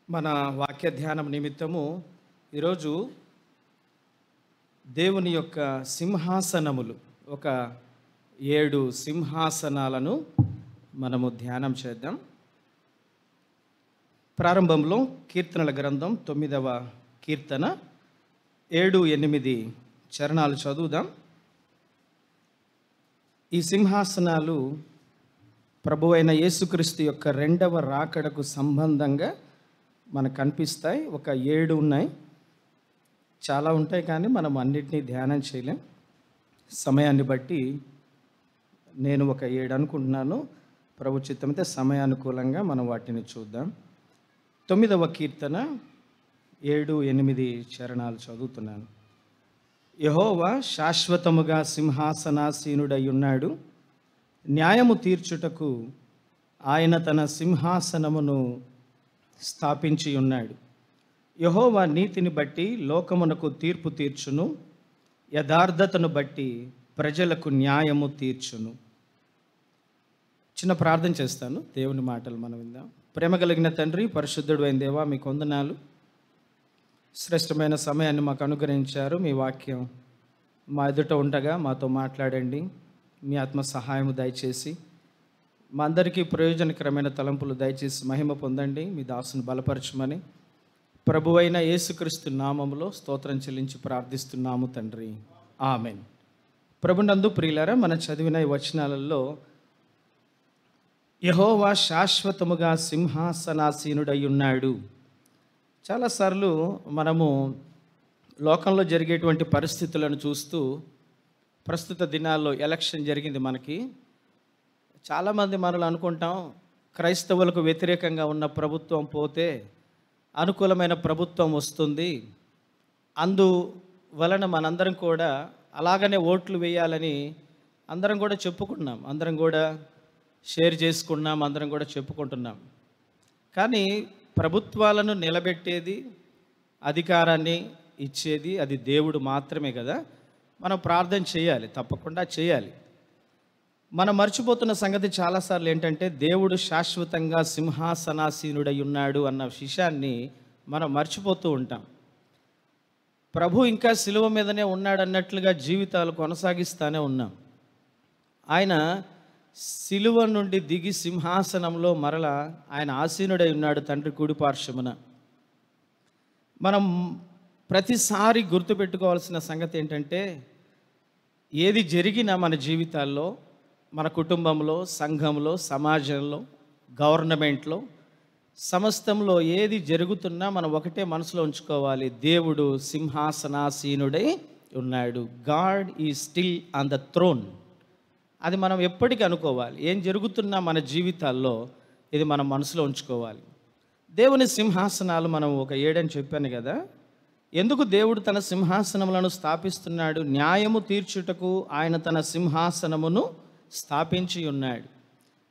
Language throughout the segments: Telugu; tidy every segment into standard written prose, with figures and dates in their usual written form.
మన వాక్య ధ్యానం నిమిత్తము ఈరోజు దేవుని యొక్క సింహాసనములు ఒక 7 సింహాసనాలను మనము ధ్యానం చేద్దాం. ప్రారంభంలో కీర్తనల గ్రంథం 9వ కీర్తన 7-8 చరణాలు చదువుదాం. ఈ సింహాసనాలు ప్రభువైన యేసుక్రీస్తు యొక్క రెండవ రాకడకు సంబంధంగా మనకు కనిపిస్తాయి. ఒక 7 ఉన్నాయి, చాలా ఉంటాయి, కానీ మనం అన్నిటినీ ధ్యానం చేయలేం. సమయాన్ని బట్టి నేను ఒక 7 అనుకుంటున్నాను. ప్రభు చిత్తమైతే సమయానుకూలంగా మనం వాటిని చూద్దాం. 9వ కీర్తన 7-8 చరణాలు చదువుతున్నాను. యెహోవా శాశ్వతముగా సింహాసనాసీనుడై ఉన్నాడు. న్యాయము తీర్చుటకు ఆయన తన సింహాసనమును స్థాపించి ఉన్నాడు. యెహోవా నీతిని బట్టి లోకమునకు తీర్పు తీర్చును, యథార్థతను బట్టి ప్రజలకు న్యాయము తీర్చును. చిన్న ప్రార్థన చేస్తాను, దేవుని మాటలు మనం విందాం. ప్రేమ కలిగిన తండ్రి, పరిశుద్ధుడు అయిన దేవా, మీకు వందనాలు. శ్రేష్టమైన సమయాన్ని మాకు అనుగ్రహించారు. మీ వాక్యం మా ఎదుట ఉండగా మాతో మాట్లాడండి. మీ ఆత్మ సహాయము దయచేసి మా అందరికీ ప్రయోజనకరమైన తలంపులు దయచేసి మహిమ పొందండి. మీ దాసుని బలపరచమని ప్రభువైన యేసుక్రీస్తు నామములో స్తోత్రం చెల్లించి ప్రార్థిస్తున్నాము తండ్రి, ఆమెన్. ప్రభునందు ప్రియులారా, మన చదివిన ఈ వచనాలలో యెహోవా శాశ్వతముగా సింహాసనాసీనుడై ఉన్నాడు. చాలాసార్లు మనము లోకంలో జరిగేటువంటి పరిస్థితులను చూస్తూ, ప్రస్తుత దినాల్లో ఎలక్షన్ జరిగింది మనకి. చాలామంది మనలో అనుకుంటాం, క్రైస్తవులకు వ్యతిరేకంగా ఉన్న ప్రభుత్వం పోతే అనుకూలమైన ప్రభుత్వం వస్తుంది, అందువలన మనందరం కూడా అలాగనే ఓట్లు వేయాలని అందరం కూడా చెప్పుకున్నాం, అందరం కూడా షేర్ చేసుకున్నాం, అందరం కూడా చెప్పుకుంటున్నాం. కానీ ప్రభుత్వాలను నిలబెట్టేది, అధికారాన్ని ఇచ్చేది అది దేవుడు మాత్రమే కదా. మనం ప్రార్థన చేయాలి, తప్పకుండా చేయాలి. మనం మర్చిపోతున్న సంగతి చాలాసార్లు ఏంటంటే, దేవుడు శాశ్వతంగా సింహాసనాసీనుడై ఉన్నాడు అన్న విషయాన్ని మనం మర్చిపోతూ ఉంటాం. ప్రభు ఇంకా శిలువ మీదనే ఉన్నాడు అన్నట్లుగా జీవితాలు కొనసాగిస్తూనే ఉన్నాం. ఆయన శిలువ నుండి దిగి సింహాసనంలో మరలా ఆయన ఆసీనుడై ఉన్నాడు తండ్రి కుడి పార్శ్వమున. మనం ప్రతిసారి గుర్తుపెట్టుకోవాల్సిన సంగతి ఏంటంటే, ఏది జరిగినా మన జీవితాల్లో, మన కుటుంబంలో, సంఘంలో, సమాజంలో, గవర్నమెంట్లో, సమస్తంలో ఏది జరుగుతున్నా మనం ఒకటే మనసులో ఉంచుకోవాలి, దేవుడు సింహాసనాసీనుడై ఉన్నాడు. God is still on the throne. అది మనం ఎప్పటికీ అనుకోవాలి. ఏం జరుగుతున్నా మన జీవితాల్లో ఇది మనం మనసులో ఉంచుకోవాలి. దేవుని సింహాసనాలు మనం ఒక 7 అని చెప్పాను కదా. ఎందుకు దేవుడు తన సింహాసనములను స్థాపిస్తున్నాడు? న్యాయము తీర్చుటకు ఆయన తన సింహాసనమును స్థాపించి ఉన్నాడు.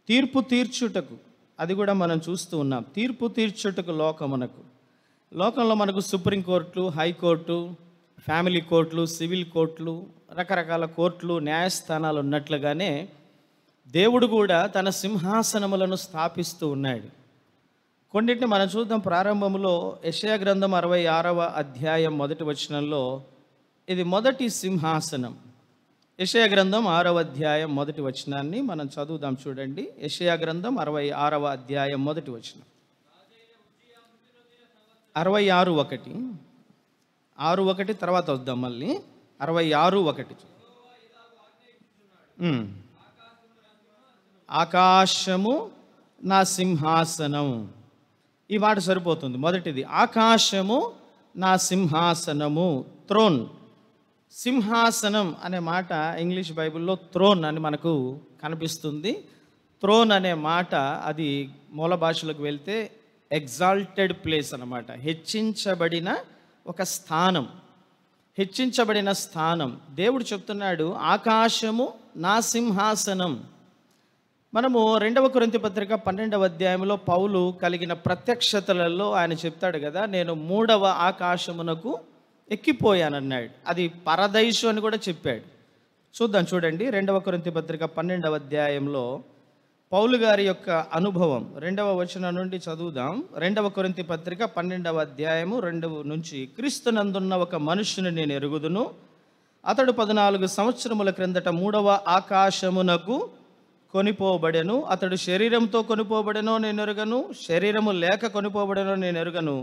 తీర్పు తీర్చుటకు, అది కూడా మనం చూస్తూ ఉన్నాం. తీర్పు తీర్చుటకు లోకంలో మనకు సుప్రీంకోర్టు, హైకోర్టు, ఫ్యామిలీ కోర్టులు, సివిల్ కోర్టులు, రకరకాల కోర్టులు, న్యాయస్థానాలు ఉన్నట్లుగానే దేవుడు కూడా తన సింహాసనములను స్థాపిస్తూ ఉన్నాడు. కొన్నింటిని మనం చూద్దాం. ప్రారంభంలో యెషయా గ్రంథం 66వ అధ్యాయం 1వ వచనంలో ఇది మొదటి సింహాసనం. యెషయా గ్రంథం 6వ అధ్యాయం 1వ వచనాన్ని మనం చదువుదాం. చూడండి, యెషయా గ్రంథం 66వ అధ్యాయం 1వ వచనం. 66:1 తర్వాత వద్దాం మళ్ళీ. 66:1 ఆకాశము నా సింహాసనం. ఈ మాట సరిపోతుంది. మొదటిది ఆకాశము నా సింహాసనము, థ్రోన్. సింహాసనం అనే మాట ఇంగ్లీష్ బైబిల్లో థ్రోన్ అని మనకు కనిపిస్తుంది. థ్రోన్ అనే మాట అది మూల భాషలోకి వెళ్తే ఎగ్జాల్టెడ్ ప్లేస్ అన్నమాట. హెచ్చించబడిన ఒక స్థానం, హెచ్చించబడిన స్థానం. దేవుడు చెప్తున్నాడు ఆకాశము నా సింహాసనం. మనము 2వ కొరింథీ పత్రిక 12వ అధ్యాయంలో పౌలు కలిగిన ప్రత్యక్షతలలో ఆయన చెప్తాడు కదా, నేను 3వ ఆకాశమునకు ఎక్కిపోయానన్నాడు. అది పరదైసు అని కూడా చెప్పాడు. చూద్దాం, చూడండి. 2వ కొరింథీ పత్రిక 12వ అధ్యాయంలో పౌలు గారి యొక్క అనుభవం 2వ వచనం నుండి చదువుదాం. 2వ కొరింథీ పత్రిక 12వ అధ్యాయము 2 నుంచి. క్రీస్తునందున్న ఒక మనుష్యుని నేను ఎరుగుదును, అతడు 14 సంవత్సరముల క్రిందట 3వ ఆకాశమునకు కొనిపోబడెను. అతడు శరీరంతో కొనిపోబడెనో నేను ఎరుగను, శరీరము లేక కొనిపోబడెనో నేను ఎరుగను,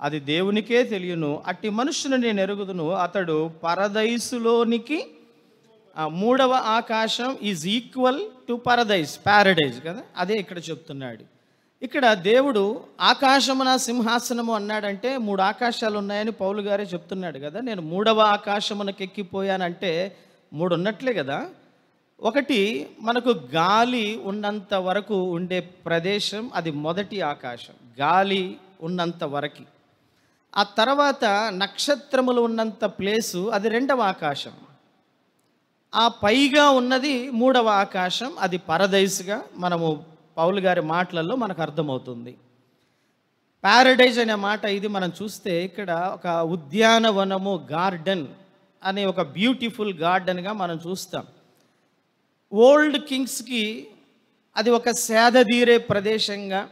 అది దేవునికే తెలియను. అట్టి మనుష్యుని నేను ఎరుగుదును, అతడు పరదైసులోనికి 3వ ఆకాశం ఈజ్ ఈక్వల్ టు ప్యారడైజ్ కదా, అదే ఇక్కడ చెప్తున్నాడు. ఇక్కడ దేవుడు ఆకాశమున సింహాసనము అన్నాడంటే 3 ఆకాశాలు ఉన్నాయని పౌలు గారే చెప్తున్నాడు కదా. నేను 3వ ఆకాశమునకు ఎక్కిపోయానంటే 3 ఉన్నట్లే కదా. ఒకటి, మనకు గాలి ఉన్నంత వరకు ఉండే ప్రదేశం, అది మొదటి ఆకాశం, గాలి ఉన్నంత వరకు. ఆ తర్వాత నక్షత్రములు ఉన్నంత ప్లేసు, అది 2వ ఆకాశం. ఆ పైగా ఉన్నది 3వ ఆకాశం, అది పరదైస్గా మనము పౌలు గారి మాటలలో మనకు అర్థమవుతుంది. ప్యారడైజ్ అనే మాట ఇది మనం చూస్తే ఇక్కడ ఒక ఉద్యానవనము, గార్డెన్ అనే ఒక బ్యూటిఫుల్ గార్డెన్గా మనం చూస్తాం. ఓల్డ్ కింగ్స్కి అది ఒక సేదదీరే ప్రదేశంగా,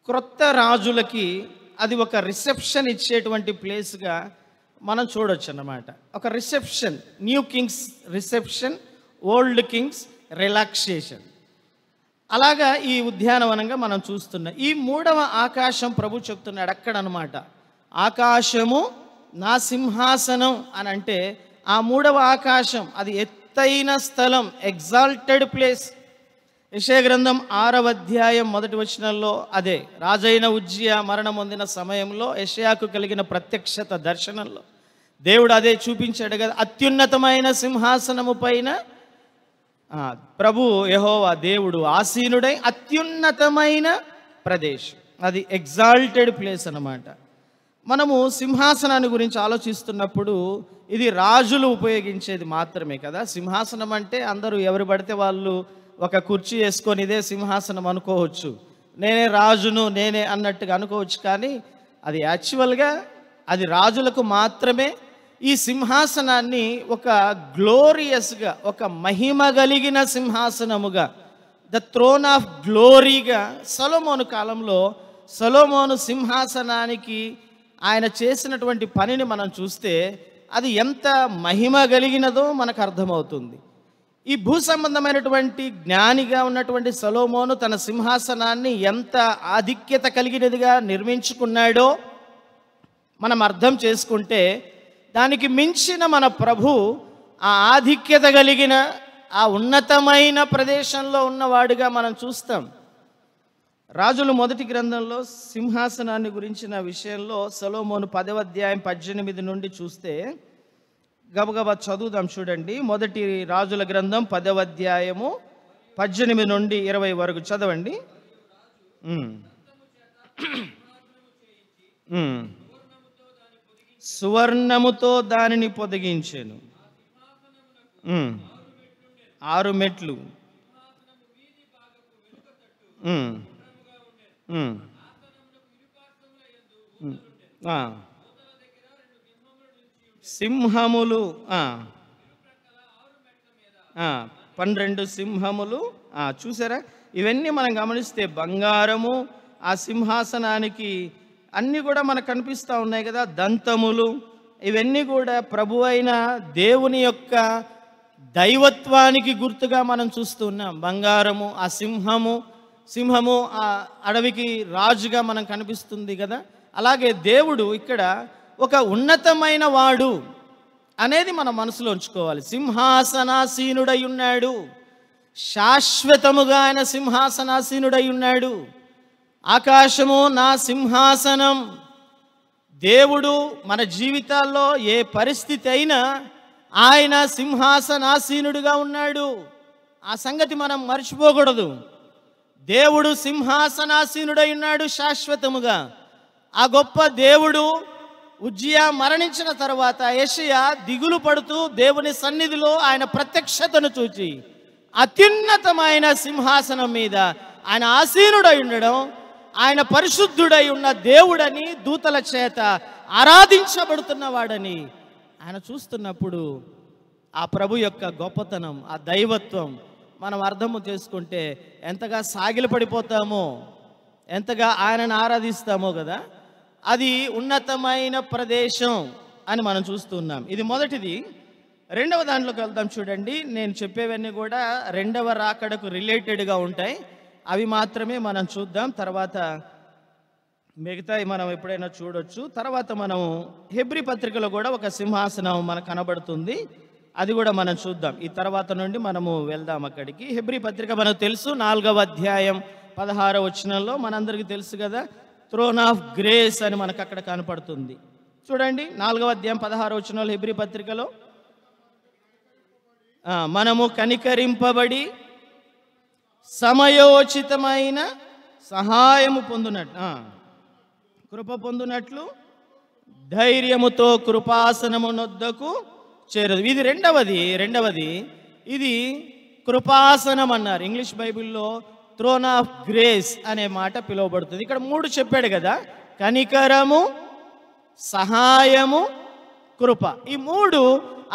క్రొత్త రాజులకి అది ఒక రిసెప్షన్ ఇచ్చేటువంటి ప్లేస్గా మనం చూడొచ్చు అన్నమాట. ఒక reception, new Kings reception, old Kings relaxation. అలాగా ఈ ఉద్యానవనంగా మనం చూస్తున్నాం. ఈ 3వ ఆకాశం ప్రభు చెప్తున్నాడు అక్కడ అనమాట. ఆకాశము నా సింహాసనం అని అంటే ఆ 3వ ఆకాశం అది ఎత్తైన స్థలం, ఎగ్జాల్టెడ్ ప్లేస్. యెషయా గ్రంథం 6వ అధ్యాయం 1వ వచనంలో అదే రాజైన ఉజ్జియా మరణం పొందిన సమయంలో యెషయాకు కలిగిన ప్రత్యక్షత దర్శనంలో దేవుడు అదే చూపించాడు కదా. అత్యున్నతమైన సింహాసనము పైన ప్రభు యెహోవా దేవుడు ఆసీనుడై, అత్యున్నతమైన ప్రదేశం, అది ఎగ్జాల్టెడ్ ప్లేస్ అన్నమాట. మనము సింహాసనాన్ని గురించి ఆలోచిస్తున్నప్పుడు ఇది రాజులు ఉపయోగించేది మాత్రమే కదా. సింహాసనం అంటే అందరూ ఎవరు పడితే వాళ్ళు ఒక కుర్చీ వేసుకొని ఇదే సింహాసనం అనుకోవచ్చు, నేనే రాజును నేనే అన్నట్టుగా అనుకోవచ్చు. కానీ అది యాక్చువల్గా అది రాజులకు మాత్రమే. ఈ సింహాసనాన్ని ఒక గ్లోరియస్గా, ఒక మహిమ కలిగిన సింహాసనముగా, ద థ్రోన్ ఆఫ్ గ్లోరీగా సొలొమోను కాలంలో సొలొమోను సింహాసనానికి ఆయన చేసినటువంటి పనిని మనం చూస్తే అది ఎంత మహిమ కలిగినదో మనకు అర్థమవుతుంది. ఈ భూ సంబంధమైనటువంటి జ్ఞానిగా ఉన్నటువంటి సొలొమోను తన సింహాసనాన్ని ఎంత ఆధిక్యత కలిగినదిగా నిర్మించుకున్నాడో మనం అర్థం చేసుకుంటే, దానికి మించిన మన ప్రభు ఆ ఆధిక్యత కలిగిన ఆ ఉన్నతమైన ప్రదేశంలో ఉన్నవాడుగా మనం చూస్తాం. రాజులు మొదటి గ్రంథంలో సింహాసనాన్ని గురించిన విషయంలో సొలొమోను 10వ అధ్యాయం 18 నుండి చూస్తే, గబగబా చదువుదాం చూడండి. మొదటి రాజుల గ్రంథం 10వ అధ్యాయము 18 నుండి 20 వరకు చదవండి. సువర్ణముతో దానిని పొదిగించెను, 6 మెట్లు, సింహములు 12 సింహములు. చూసారా, ఇవన్నీ మనం గమనిస్తే బంగారము, ఆ సింహాసనానికి అన్నీ కూడా మనకు కనిపిస్తూ ఉన్నాయి కదా. దంతములు, ఇవన్నీ కూడా ప్రభు అయిన దేవుని యొక్క దైవత్వానికి గుర్తుగా మనం చూస్తూ ఉన్నాం. బంగారము, ఆ సింహము ఆ అడవికి రాజుగా మనం కనిపిస్తుంది కదా. అలాగే దేవుడు ఇక్కడ ఒక ఉన్నతమైన వాడు అనేది మన మనసులో ఉంచుకోవాలి. సింహాసనాసీనుడై ఉన్నాడు, శాశ్వతముగా ఆయన సింహాసనాసీనుడై ఉన్నాడు. ఆకాశము నా సింహాసనం. దేవుడు మన జీవితాల్లో ఏ పరిస్థితి అయినా ఆయన సింహాసనాసీనుడిగా ఉన్నాడు. ఆ సంగతి మనం మర్చిపోకూడదు. దేవుడు సింహాసనాసీనుడై ఉన్నాడు శాశ్వతముగా. ఆ గొప్ప దేవుడు ఉజ్జియా మరణించిన తర్వాత యెషయా దిగులు పడుతూ దేవుని సన్నిధిలో ఆయన ప్రత్యక్షతను చూచి అత్యున్నతమైన సింహాసనం మీద ఆయన ఆసీనుడై ఉండడం, ఆయన పరిశుద్ధుడై ఉన్న దేవుడని దూతల చేత ఆరాధించబడుతున్నవాడని ఆయన చూస్తున్నప్పుడు ఆ ప్రభు యొక్క గొప్పతనం, ఆ దైవత్వం మనం అర్థము చేసుకుంటే ఎంతగా సాగిలపడిపోతామో, ఎంతగా ఆయనను ఆరాధిస్తామో కదా. అది ఉన్నతమైన ప్రదేశం అని మనం చూస్తున్నాం. ఇది మొదటిది. రెండవ దాంట్లోకి వెళ్దాం చూడండి. నేను చెప్పేవన్నీ కూడా రెండవ రాకడకు రిలేటెడ్గా ఉంటాయి. అవి మాత్రమే మనం చూద్దాం. తర్వాత మిగతాయి మనం ఎప్పుడైనా చూడొచ్చు. తర్వాత మనం హెబ్రీ పత్రికలో కూడా ఒక సింహాసనం మనకు కనబడుతుంది. అది కూడా మనం చూద్దాం. ఈ తర్వాత నుండి మనము వెళ్దాం అక్కడికి. హెబ్రీ పత్రిక మనకు తెలుసు, 4వ అధ్యాయం 16వ వచనంలో మనందరికీ తెలుసు కదా, థ్రోన్ ఆఫ్ గ్రేస్ అని మనకు అక్కడ కనపడుతుంది. చూడండి, 4వ అధ్యాయం 16వ వచనంలో హెబ్రీ పత్రికలో, మనము కనికరింపబడి సమయోచితమైన సహాయము పొందునట్లు, కృప పొందునట్లు ధైర్యముతో కృపాసనమునొద్దకు చేరదు. ఇది రెండవది. ఇది కృపాసనం అన్నారు. ఇంగ్లీష్ బైబిల్లో థ్రోన్ ఆఫ్ గ్రేస్ అనే మాట పిలువబడుతుంది. ఇక్కడ 3 చెప్పాడు కదా, కనికరము, సహాయము, కృప. ఈ 3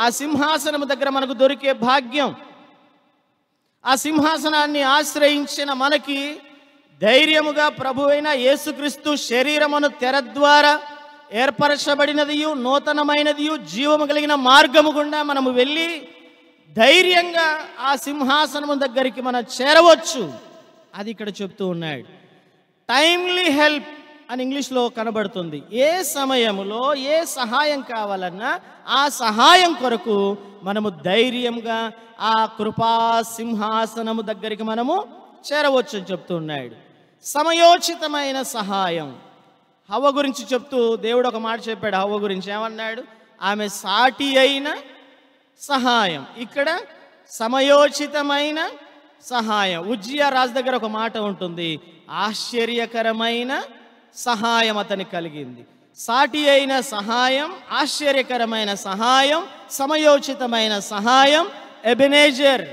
ఆ సింహాసనము దగ్గర మనకు దొరికే భాగ్యం. ఆ సింహాసనాన్ని ఆశ్రయించిన మనకి ధైర్యముగా ప్రభువైన యేసుక్రీస్తు శరీరమును తెర ద్వారా ఏర్పరచబడినదియు నూతనమైనదియు జీవము కలిగిన మార్గము గుండా మనము వెళ్ళి ధైర్యంగా ఆ సింహాసనము దగ్గరికి మనం చేరవచ్చు. అది ఇక్కడ చెప్తూ ఉన్నాడు. టైమ్లీ హెల్ప్ అని ఇంగ్లీష్లో కనబడుతుంది. ఏ సమయంలో ఏ సహాయం కావాలన్నా ఆ సహాయం కొరకు మనము ధైర్యంగా ఆ కృపా సింహాసనము దగ్గరికి మనము చేరవచ్చు అని చెప్తూ ఉన్నాడు. సమయోచితమైన సహాయం. హవ్వ గురించి చెప్తూ దేవుడు ఒక మాట చెప్పాడు. హవ్వ గురించి ఏమన్నాడు? ఆమె సాటి అయిన సహాయం. ఇక్కడ సమయోచితమైన సహాయం. ఉజ్జియా రాజు దగ్గర ఒక మాట ఉంటుంది, ఆశ్చర్యకరమైన సహాయం అతనికి కలిగింది. సాటి అయిన సహాయం, ఆశ్చర్యకరమైన సహాయం, సమయోచితమైన సహాయం. ఎబెనేజర్,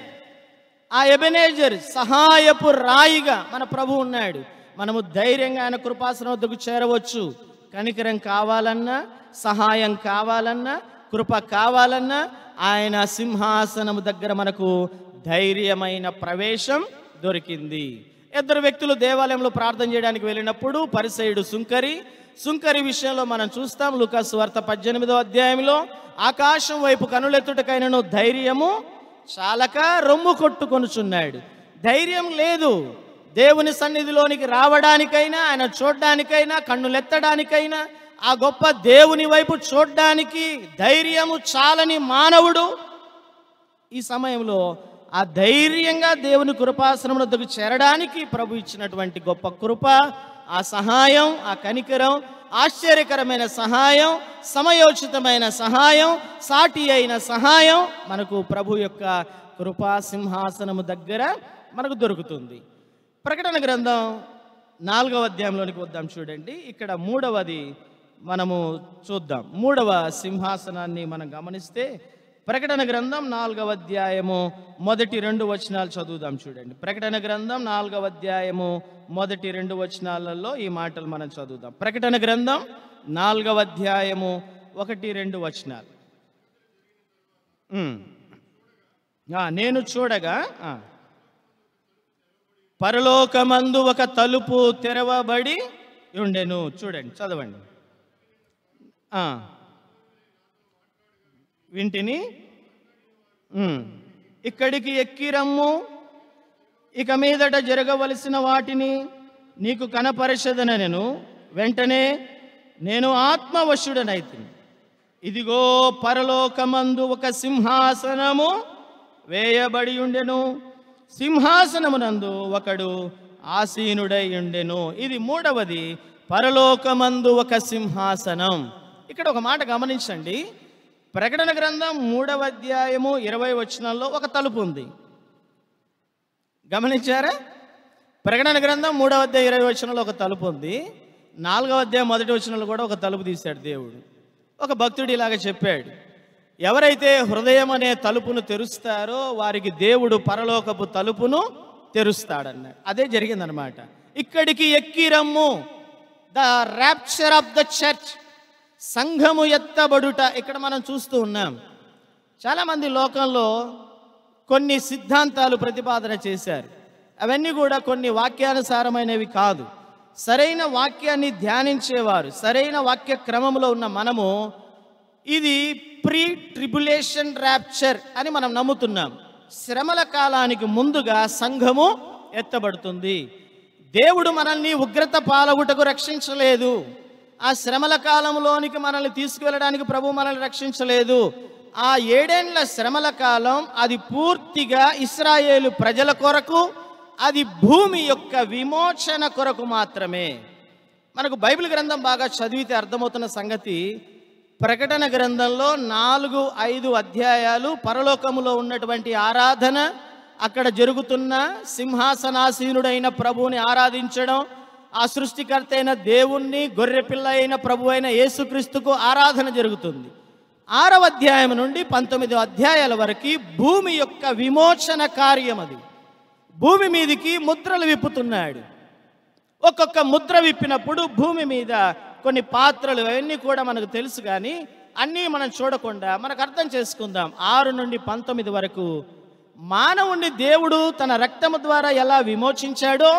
ఆ ఎబెనేజర్ సహాయపు రాయిగా మన ప్రభు ఉన్నాడు. మనము ధైర్యంగా ఆయన కృపాసనం వద్దకు చేరవచ్చు. కనికరం కావాలన్నా, సహాయం కావాలన్నా, కృప కావాలన్నా ఆయన సింహాసనము దగ్గర మనకు ధైర్యమైన ప్రవేశం దొరికింది. 2 వ్యక్తులు దేవాలయంలో ప్రార్థన చేయడానికి వెళ్ళినప్పుడు పరిసయ్యుడు సుంకరి విషయంలో మనం చూస్తాం. లూకాసు వార్త 18వ అధ్యాయంలో, ఆకాశం వైపు కనులెత్తుటకైనను ధైర్యము చాలక రొమ్ము కొట్టుకొనుచున్నాడు. ధైర్యం లేదు. దేవుని సన్నిధిలోనికి రావడానికైనా, ఆయన చూడడానికైనా, కన్నులెత్తడానికైనా, ఆ గొప్ప దేవుని వైపు చూడడానికి ధైర్యము చాలని మానవుడు ఈ సమయంలో ఆ ధైర్యంగా దేవుని కృపాసనం వద్దకు చేరడానికి ప్రభు ఇచ్చినటువంటి గొప్ప కృప, ఆ సహాయం, ఆ కనికరం, ఆశ్చర్యకరమైన సహాయం, సమయోచితమైన సహాయం, సాటి అయిన సహాయం మనకు ప్రభు యొక్క కృపా సింహాసనము దగ్గర మనకు దొరుకుతుంది. ప్రకటన గ్రంథం 4వ అధ్యాయంలోనికి వద్దాం చూడండి. ఇక్కడ 3వది మనము చూద్దాం. 3వ సింహాసనాన్ని మనం గమనిస్తే ప్రకటన గ్రంథం 4వ అధ్యాయము మొదటి 2 వచనాలు చదువుదాం చూడండి. ప్రకటన గ్రంథం 4వ అధ్యాయము మొదటి 2 వచనాలలో ఈ మాటలు మనం చదువుదాం. ప్రకటన గ్రంథం 4వ అధ్యాయము 1-2 వచనాలు. నేను చూడగా పరలోకమందు ఒక తలుపు తెరవబడి ఉండెను. చూడండి, చదవండి. వింటిని, ఇక్కడికి ఎక్కిరమ్ము, ఇక మీదట జరగవలసిన వాటిని నీకు కనపరచదనెను. వెంటనే నేను ఆత్మవశుడనైతిని. ఇదిగో పరలోకమందు ఒక సింహాసనము వేయబడి ఉండెను, సింహాసనమునందు ఒకడు ఆసీనుడై ఉండెను. ఇది 3వది, పరలోకమందు ఒక సింహాసనం. ఇక్కడ ఒక మాట గమనించండి. ప్రకటన గ్రంథం 3వ అధ్యాయము 20 వచనాల్లో ఒక తలుపు ఉంది. గమనించారా? ప్రకటన గ్రంథం 3వ అధ్యాయం 20 వచనంలో ఒక తలుపు ఉంది. 4వ అధ్యాయం 1 వచనంలో కూడా ఒక తలుపు తీశాడు దేవుడు. ఒక భక్తుడు ఇలాగ చెప్పాడు, ఎవరైతే హృదయం అనే తలుపును తెరుస్తారో వారికి దేవుడు పరలోకపు తలుపును తెరుస్తాడన్నాడు. అదే జరిగిందనమాట. ఇక్కడికి ఎక్కిరమ్ము, the rapture of the church, సంఘము ఎత్తబడుట ఇక్కడ మనం చూస్తూ ఉన్నాం. చాలామంది లోకంలో కొన్ని సిద్ధాంతాలు ప్రతిపాదన చేశారు. అవన్నీ కూడా కొన్ని వాక్యానుసారమైనవి కాదు. సరైన వాక్యాన్ని ధ్యానించేవారు, సరైన వాక్య క్రమంలో ఉన్న మనము ఇది ప్రీ ట్రిబులేషన్ ర్యాప్చర్ అని మనం నమ్ముతున్నాం. శ్రమల కాలానికి ముందుగా సంఘము ఎత్తబడుతుంది. దేవుడు మనల్ని ఉగ్రత పాలగుటకు రక్షించలేదు. ఆ శ్రమల కాలంలోనికి మనల్ని తీసుకువెళ్ళడానికి ప్రభు మనల్ని రక్షించలేదు. ఆ 7 ఏళ్ల శ్రమల కాలం అది పూర్తిగా ఇశ్రాయేలు ప్రజల కొరకు, అది భూమి యొక్క విమోచన కొరకు మాత్రమే. మనకు బైబిల్ గ్రంథం బాగా చదివితే అర్థమవుతున్న సంగతి, ప్రకటన గ్రంథంలో 4-5 అధ్యాయాలు పరలోకములో ఉన్నటువంటి ఆరాధన, అక్కడ జరుగుతున్న సింహాసనాసీనుడైన ప్రభువుని ఆరాధించడం, ఆ సృష్టికర్త అయిన దేవుణ్ణి, గొర్రెపిల్ల అయిన ప్రభు అయిన యేసుక్రీస్తుకు ఆరాధన జరుగుతుంది. 6వ అధ్యాయం నుండి 19 అధ్యాయాల వరకు భూమి యొక్క విమోచన కార్యం. అది భూమి మీదికి ముద్రలు విప్పుతున్నాడు. ఒక్కొక్క ముద్ర విప్పినప్పుడు భూమి మీద కొన్ని పాత్రలు, అవన్నీ కూడా మనకు తెలుసు, కానీ అన్నీ మనం చూడకుండా మనకు అర్థం చేసుకుందాం. 6 నుండి 19 వరకు మానవుణ్ణి దేవుడు తన రక్తము ద్వారా ఎలా విమోచించాడో,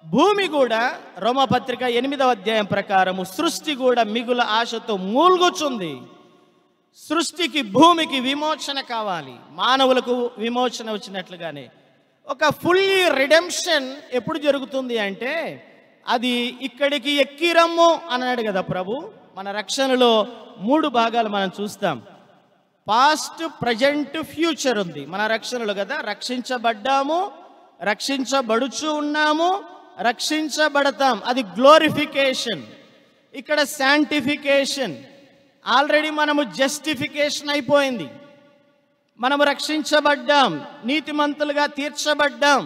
భూమి కూడా రోమపత్రిక 8వ అధ్యాయం ప్రకారము సృష్టి కూడా మిగుల ఆశతో మూల్గుచుంది. సృష్టికి, భూమికి విమోచన కావాలి. మానవులకు విమోచన వచ్చినట్లుగానే ఒక ఫుల్లీ రిడెంప్షన్ ఎప్పుడు జరుగుతుంది అంటే, అది ఇక్కడికి ఎక్కిరమ్ము అన్నాడు కదా ప్రభు. మన రక్షణలో 3 భాగాలు మనం చూస్తాం. పాస్ట్, ప్రజెంట్, ఫ్యూచర్ ఉంది మన రక్షణలో కదా. రక్షించబడ్డాము, రక్షించబడుచు ఉన్నాము, రక్షించబడతాం. అది గ్లోరిఫికేషన్. ఇక్కడ శాంటిఫికేషన్. ఆల్రెడీ మనము జస్టిఫికేషన్ అయిపోయింది. మనము రక్షించబడ్డాం, నీతిమంతులుగా తీర్చబడ్డాం,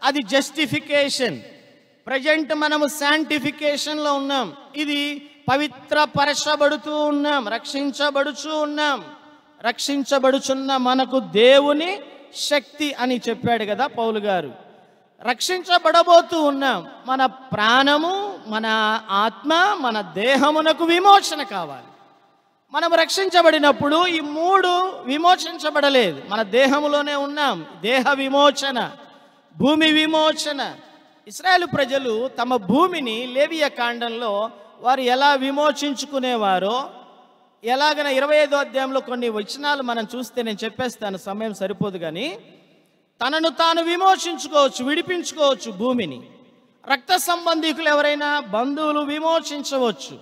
అది జస్టిఫికేషన్. ప్రజెంట్ మనము శాంటిఫికేషన్లో ఉన్నాం. ఇది పవిత్రపరచబడుతూ ఉన్నాం, రక్షించబడుచూ ఉన్నాం. రక్షించబడుచున్న మనకు దేవుని శక్తి అని చెప్పాడు కదా పౌలు గారు. రక్షించబడబోతూ ఉన్నాం. మన ప్రాణము, మన ఆత్మ, మన దేహమునకు విమోచన కావాలి. మనం రక్షించబడినప్పుడు ఈ 3 విమోచించబడలేదు. మన దేహములోనే ఉన్నాం. దేహ విమోచన, భూమి విమోచన. ఇశ్రాయేలు ప్రజలు తమ భూమిని లేవియ కాండంలో వారు ఎలా విమోచించుకునేవారో, ఎలాగన 25వ అధ్యాయంలో కొన్ని వచనాలు మనం చూస్తే నేను చెప్పేస్తాను, సమయం సరిపోదు, కానీ తనను తాను విమోచించుకోవచ్చు, విడిపించుకోవచ్చు భూమిని. రక్త సంబంధికులు ఎవరైనా బంధువులు విమోచించవచ్చు,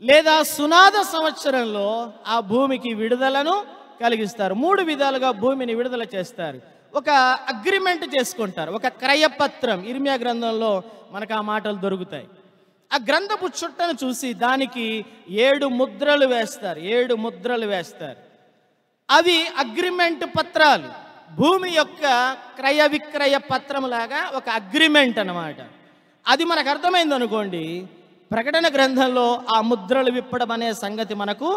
లేదా సునాద సంవత్సరంలో ఆ భూమికి విడుదలను కలిగిస్తారు. 3 విధాలుగా భూమిని విడుదల చేస్తారు. ఒక అగ్రిమెంట్ చేసుకుంటారు, ఒక క్రయపత్రం. ఇర్మియా గ్రంథంలో మనకు ఆ మాటలు దొరుకుతాయి. ఆ గ్రంథపు చుట్టను చూసి దానికి 7 ముద్రలు వేస్తారు. 7 ముద్రలు వేస్తారు. అవి అగ్రిమెంట్ పత్రాలు. భూమి యొక్క క్రయ విక్రయ పత్రంలాగా ఒక అగ్రిమెంట్ అన్నమాట. అది మనకు అర్థమైంది అనుకోండి, ప్రకటన గ్రంథంలో ఆ ముద్రలు విప్పడం అనే సంగతి మనకు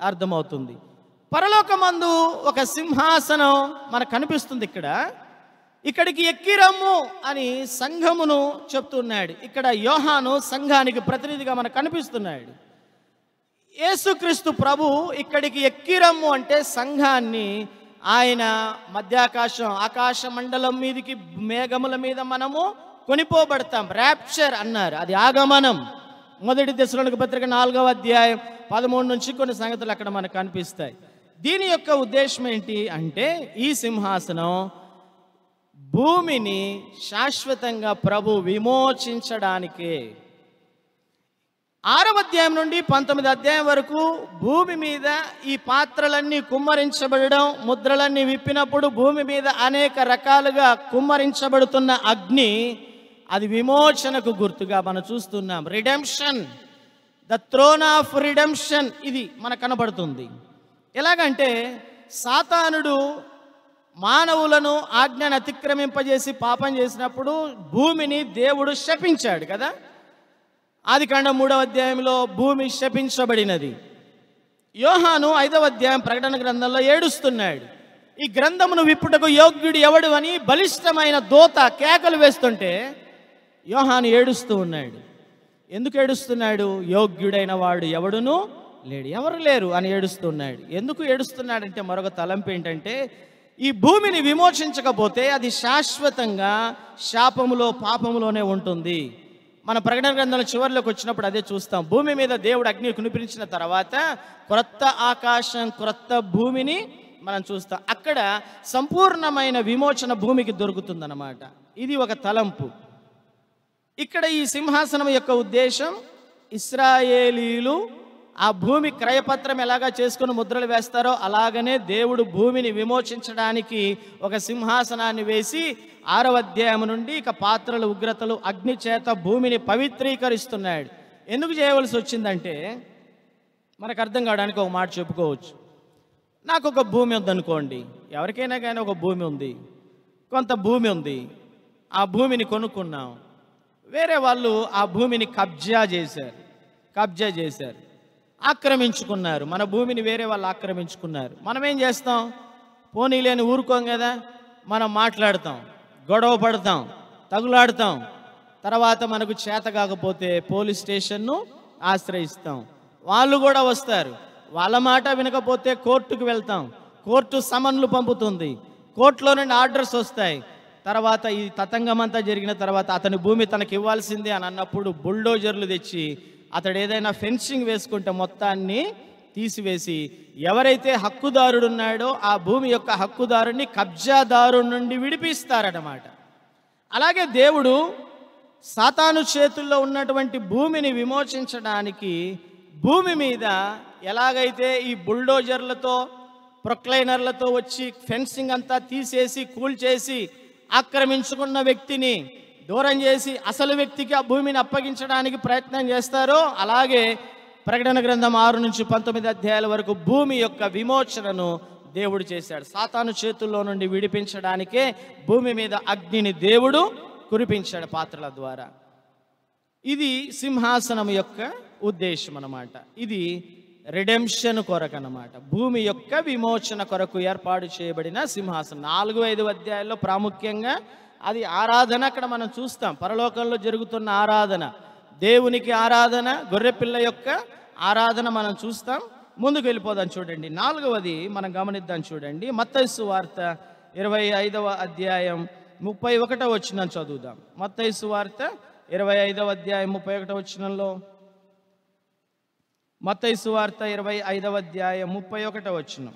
అర్థమవుతుంది. పరలోకమందు ఒక సింహాసనం మనకు కనిపిస్తుంది. ఇక్కడికి ఎక్కిరమ్ము అని సంఘమును చెప్తున్నాడు. ఇక్కడ యోహాను సంఘానికి ప్రతినిధిగా మనకు కనిపిస్తున్నాడు. యేసుక్రీస్తు ప్రభు ఇక్కడికి ఎక్కిరమ్ము అంటే సంఘాన్ని ఆయన మధ్యాకాశం, ఆకాశ మండలం మీదికి మేఘముల మీద మనము కొనిపోబడతాం. ర్యాప్చర్ అన్నారు, అది ఆగమనం. 1 దశలోనిక పత్రిక 4వ అధ్యాయం 13 నుంచి కొన్ని సంగతులు అక్కడ మనకు కనిపిస్తాయి. దీని యొక్క ఉద్దేశం ఏంటి అంటే, ఈ సింహాసనం భూమిని శాశ్వతంగా ప్రభు విమోచించడానికే. 6వ అధ్యాయం నుండి 19వ అధ్యాయం వరకు భూమి మీద ఈ పాత్రలన్నీ కుమ్మరించబడడం, ముద్రలన్నీ విప్పినప్పుడు భూమి మీద అనేక రకాలుగా కుమ్మరించబడుతున్న అగ్ని, అది విమోచనకు గుర్తుగా మనం చూస్తున్నాం. Redemption, the throne of redemption, ఇది మనకు కనబడుతుంది. ఎలాగంటే సాతానుడు మానవులను ఆజ్ఞను అతిక్రమింపజేసి పాపం చేసినప్పుడు భూమిని దేవుడు శపించాడు కదా. ఆదికాండం 3వ అధ్యాయంలో భూమి శపించబడినది. యోహాను 5వ అధ్యాయం ప్రకటన గ్రంథంలో ఏడుస్తున్నాడు. ఈ గ్రంథమును విప్పుటకు యోగ్యుడు ఎవడు అని బలిష్టమైన దూత కేకలు వేస్తుంటే యోహాను ఏడుస్తూ ఉన్నాడు. ఎందుకు ఏడుస్తున్నాడు? యోగ్యుడైన వాడు ఎవడును లేడు, ఎవరు లేరు అని ఏడుస్తున్నాడు. ఎందుకు ఏడుస్తున్నాడంటే మరొక తలంపు ఏంటంటే, ఈ భూమిని విమోచించకపోతే అది శాశ్వతంగా శాపములో పాపములోనే ఉంటుంది. మన ప్రకటన గ్రంథంలో చివరిలోకి వచ్చినప్పుడు అదే చూస్తాం. భూమి మీద దేవుడు అగ్ని కురిపించిన తర్వాత క్రొత్త ఆకాశం, క్రొత్త భూమిని మనం చూస్తాం. అక్కడ సంపూర్ణమైన విమోచన భూమికి దొరుకుతుందన్నమాట. ఇది ఒక తలంపు. ఇక్కడ ఈ సింహాసనం యొక్క ఉద్దేశం, ఇశ్రాయేలీయులు ఆ భూమి క్రయపత్రం ఎలాగా చేసుకుని ముద్రలు వేస్తారో అలాగనే దేవుడు భూమిని విమోచించడానికి ఒక సింహాసనాన్ని వేసి 6వ అధ్యాయం నుండి ఇక పాత్రలు, ఉగ్రతలు, అగ్ని చేత భూమిని పవిత్రీకరిస్తున్నాడు. ఎందుకు చేయవలసి వచ్చిందంటే మనకు అర్థం కావడానికి ఒక మాట చెప్పుకోవచ్చు. నాకు ఒక భూమి ఉందనుకోండి, ఎవరికైనా కానీ ఒక భూమి ఉంది, కొంత భూమి ఉంది, ఆ భూమిని కొనుక్కున్నాం. వేరే వాళ్ళు ఆ భూమిని కబ్జా చేశారు, ఆక్రమించుకున్నారు. మన భూమిని వేరే వాళ్ళు ఆక్రమించుకున్నారు. మనం ఏం చేస్తాం? పోనీలేని ఊరుకోం కదా, మనం మాట్లాడతాం, గొడవ పడతాం, తగులాడతాం. తర్వాత మనకు చేత కాకపోతే పోలీస్ స్టేషన్ను ఆశ్రయిస్తాం. వాళ్ళు కూడా వస్తారు. వాళ్ళ మాట వినకపోతే కోర్టుకు వెళ్తాం. కోర్టు సమన్లు పంపుతుంది, కోర్టులో నుండి ఆర్డర్స్ వస్తాయి. తర్వాత ఈ తతంగమంతా జరిగిన తర్వాత అతని భూమి తనకి ఇవ్వాల్సిందే అని అన్నప్పుడు బుల్డోజర్లు తెచ్చి అతడు ఏదైనా ఫెన్సింగ్ వేసుకుంటే మొత్తాన్ని తీసివేసి ఎవరైతే హక్కుదారుడున్నాడో ఆ భూమి యొక్క హక్కుదారుని కబ్జాదారు నుండి విడిపిస్తారన్నమాట. అలాగే దేవుడు సాతాను చేతుల్లో ఉన్నటువంటి భూమిని విమోచించడానికి భూమి మీద ఎలాగైతే ఈ బుల్డోజర్లతో, ప్రొక్లైనర్లతో వచ్చి ఫెన్సింగ్ అంతా తీసేసి కూల్చేసి ఆక్రమించుకున్న వ్యక్తిని దూరం చేసి అసలు వ్యక్తికి ఆ భూమిని అప్పగించడానికి ప్రయత్నం చేస్తారో అలాగే ప్రకటన గ్రంథం 6 నుంచి 19 అధ్యాయాల వరకు భూమి యొక్క విమోచనను దేవుడు చేశాడు. సాతాను చేతుల్లో నుండి విడిపించడానికే భూమి మీద అగ్నిని దేవుడు కురిపించాడు పాత్రల ద్వారా. ఇది సింహాసనం యొక్క ఉద్దేశం అన్నమాట. ఇది రిడెంప్షన్ కొరకు అన్నమాట. భూమి యొక్క విమోచన కొరకు ఏర్పాటు చేయబడిన సింహాసనం. 4-5 అధ్యాయాల్లో ప్రాముఖ్యంగా అది ఆరాధన అక్కడ మనం చూస్తాం. పరలోకంలో జరుగుతున్న ఆరాధన, దేవునికి ఆరాధన, గొర్రెపిల్ల యొక్క ఆరాధన మనం చూస్తాం. ముందుకు వెళ్ళిపోదాం చూడండి. 4వది మనం గమనిద్దాం చూడండి. మత్తయి సువార్త 25వ అధ్యాయం 31వ వచనం చదువుదాం. మత్తయి సువార్త 25వ అధ్యాయం 31వ వచనంలో, మత్తయి సువార్త 25వ అధ్యాయం 31వ వచనం.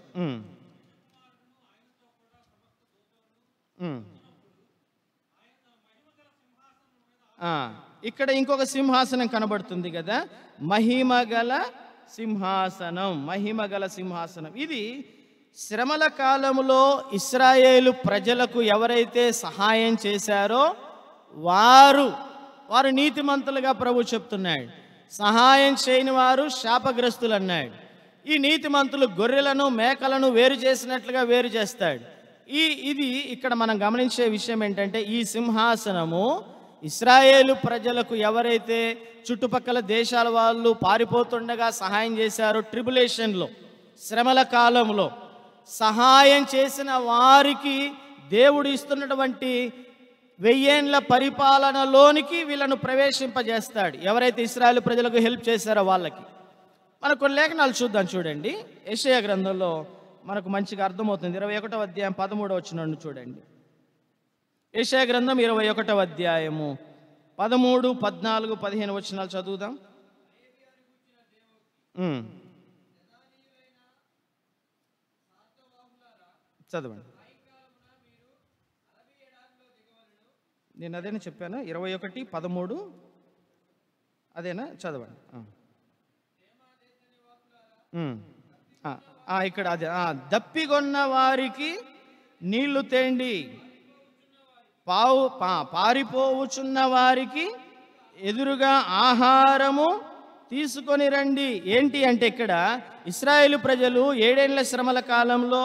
ఇక్కడ ఇంకొక సింహాసనం కనబడుతుంది కదా, మహిమగల సింహాసనం. మహిమగల సింహాసనం ఇది శ్రమల కాలంలో ఇశ్రాయేలు ప్రజలకు ఎవరైతే సహాయం చేశారో వారు నీతిమంతులుగా ప్రభు చెప్తున్నాడు. సహాయం చేయని వారు శాపగ్రస్తులు అన్నాడు. ఈ నీతిమంతులు గొర్రెలను మేకలను వేరు చేసినట్లుగా వేరు చేస్తాడు. ఇది ఇక్కడ మనం గమనించే విషయం ఏంటంటే ఈ సింహాసనము ఇశ్రాయేలు ప్రజలకు ఎవరైతే చుట్టుపక్కల దేశాల వాళ్ళు పారిపోతుండగా సహాయం చేశారో, ట్రిబులేషన్లో, శ్రమల కాలంలో సహాయం చేసిన వారికి దేవుడు ఇస్తున్నటువంటి 1000 ఏళ్ల పరిపాలనలోనికి వీళ్ళను ప్రవేశింపజేస్తాడు. ఎవరైతే ఇశ్రాయేలు ప్రజలకు హెల్ప్ చేశారో వాళ్ళకి. మనకు కొన్ని లేఖనాలు చూద్దాం చూడండి. యెషయా గ్రంథంలో మనకు మంచిగా అర్థమవుతుంది. 21వ అధ్యాయం 13వ వచనం చూడండి. యెషయా గ్రంథం 21వ అధ్యాయము 13, 14, 15 వచనాలు చదువుదాం. చదవండి. నేను అదేనా చెప్పాను, 21, 13 అదేనా? చదవండి. ఇక్కడ అదే, దప్పిగొన్న వారికి నీళ్లు తేండి, పారిపోవుచున్న వారికి ఎదురుగా ఆహారము తీసుకొని రండి. ఏంటి అంటే ఇక్కడ ఇశ్రాయేలు ప్రజలు 7 ఏళ్ల శ్రమల కాలంలో,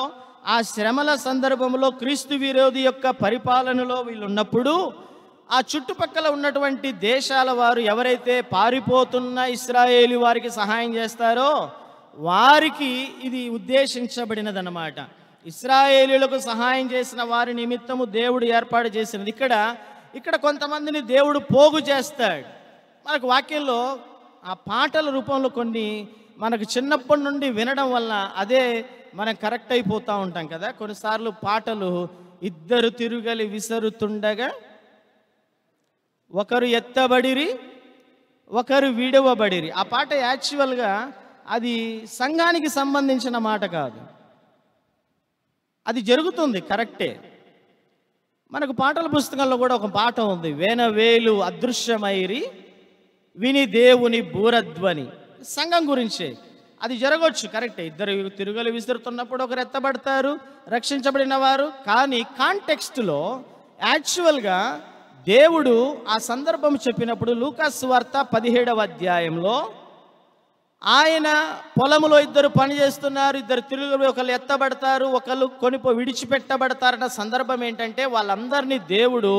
ఆ శ్రమల సందర్భంలో క్రీస్తు విరోధి యొక్క పరిపాలనలో వీళ్ళు ఉన్నప్పుడు ఆ చుట్టుపక్కల ఉన్నటువంటి దేశాల వారు ఎవరైతే పారిపోతున్న ఇశ్రాయేలు వారికి సహాయం చేస్తారో వారికి ఇది ఉద్దేశించబడినదన్నమాట. ఇశ్రాయేలీయులకు సహాయం చేసిన వారి నిమిత్తము దేవుడు ఏర్పాటు చేసినది. ఇక్కడ కొంతమందిని దేవుడు పోగు చేస్తాడు. మనకు వాక్యంలో ఆ పాటల రూపంలో కొన్ని మనకు చిన్నప్పటి నుండి వినడం వల్ల అదే మనం కరెక్ట్ అయిపోతూ ఉంటాం కదా. కొన్నిసార్లు పాటలు ఇద్దరు తిరుగలి విసరుతుండగా ఒకరు ఎత్తబడిరి ఒకరు విడవబడిరి. ఆ పాట యాక్చువల్గా అది సంఘానికి సంబంధించిన మాట కాదు. అది జరుగుతుంది కరెక్టే. మనకు పాటల పుస్తకంలో కూడా ఒక పాట ఉంది, వేనవేలు అదృశ్యమైరి విని దేవుని బూరధ్వని. సంఘం గురించే అది జరగవచ్చు, కరెక్టే. ఇద్దరు తిరుగలు విసురుతున్నప్పుడు ఒకరు ఎత్తబడతారు, రక్షించబడిన వారు. కానీ కాంటెక్స్ట్లో యాక్చువల్గా దేవుడు ఆ సందర్భం చెప్పినప్పుడు లూకాసు సువార్త 17వ అధ్యాయంలో ఆయన పొలంలో ఇద్దరు పని చేస్తున్నారు, ఇద్దరు తిరుగులు, ఒకళ్ళు ఎత్తబడతారు, ఒకళ్ళు విడిచిపెట్టబడతారన్న సందర్భం ఏంటంటే వాళ్ళందరినీ దేవుడు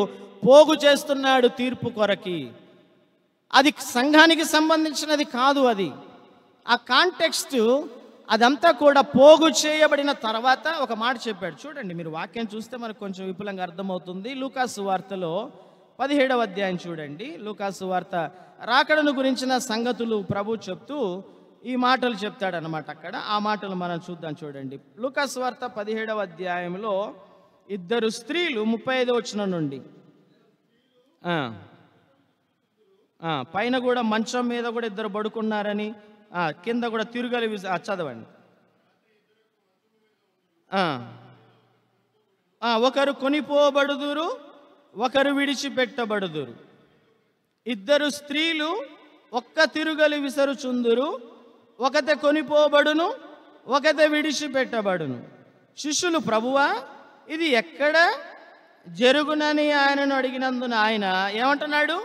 పోగు చేస్తున్నాడు తీర్పు కొరకి. అది సంఘానికి సంబంధించినది కాదు. అది ఆ కాంటెక్స్ట్ అదంతా కూడా పోగు చేయబడిన తర్వాత ఒక మాట చెప్పాడు. చూడండి, మీరు వాక్యం చూస్తే మనకు కొంచెం విపులంగా అర్థమవుతుంది. లూకాసు వార్తలో 17వ అధ్యాయం చూడండి. లూకాసు వార్త రాకడను గురించిన సంగతులు ప్రభు చెప్తూ ఈ మాటలు చెప్తాడనమాట. అక్కడ ఆ మాటలు మనం చూద్దాం. చూడండి, లూకాసు వార్త 17వ అధ్యాయంలో ఇద్దరు స్త్రీలు 35వ వచనం నుండి పైన కూడా మంచం మీద కూడా ఇద్దరు పడుకున్నారని, కింద కూడా తిరుగలి చదవండి. ఒకరు కొనిపోబడుదురు ఒకరు విడిచిపెట్టబడుదురు. ఇద్దరు స్త్రీలు ఒక్క తిరుగలి విసరుచుందురు, ఒకతే కొనిపోబడును ఒకతే విడిచిపెట్టబడును. శిష్యులు, ప్రభువా ఇది ఎక్కడ జరుగునని ఆయనను అడిగినందున ఆయన ఏమంటున్నాడు?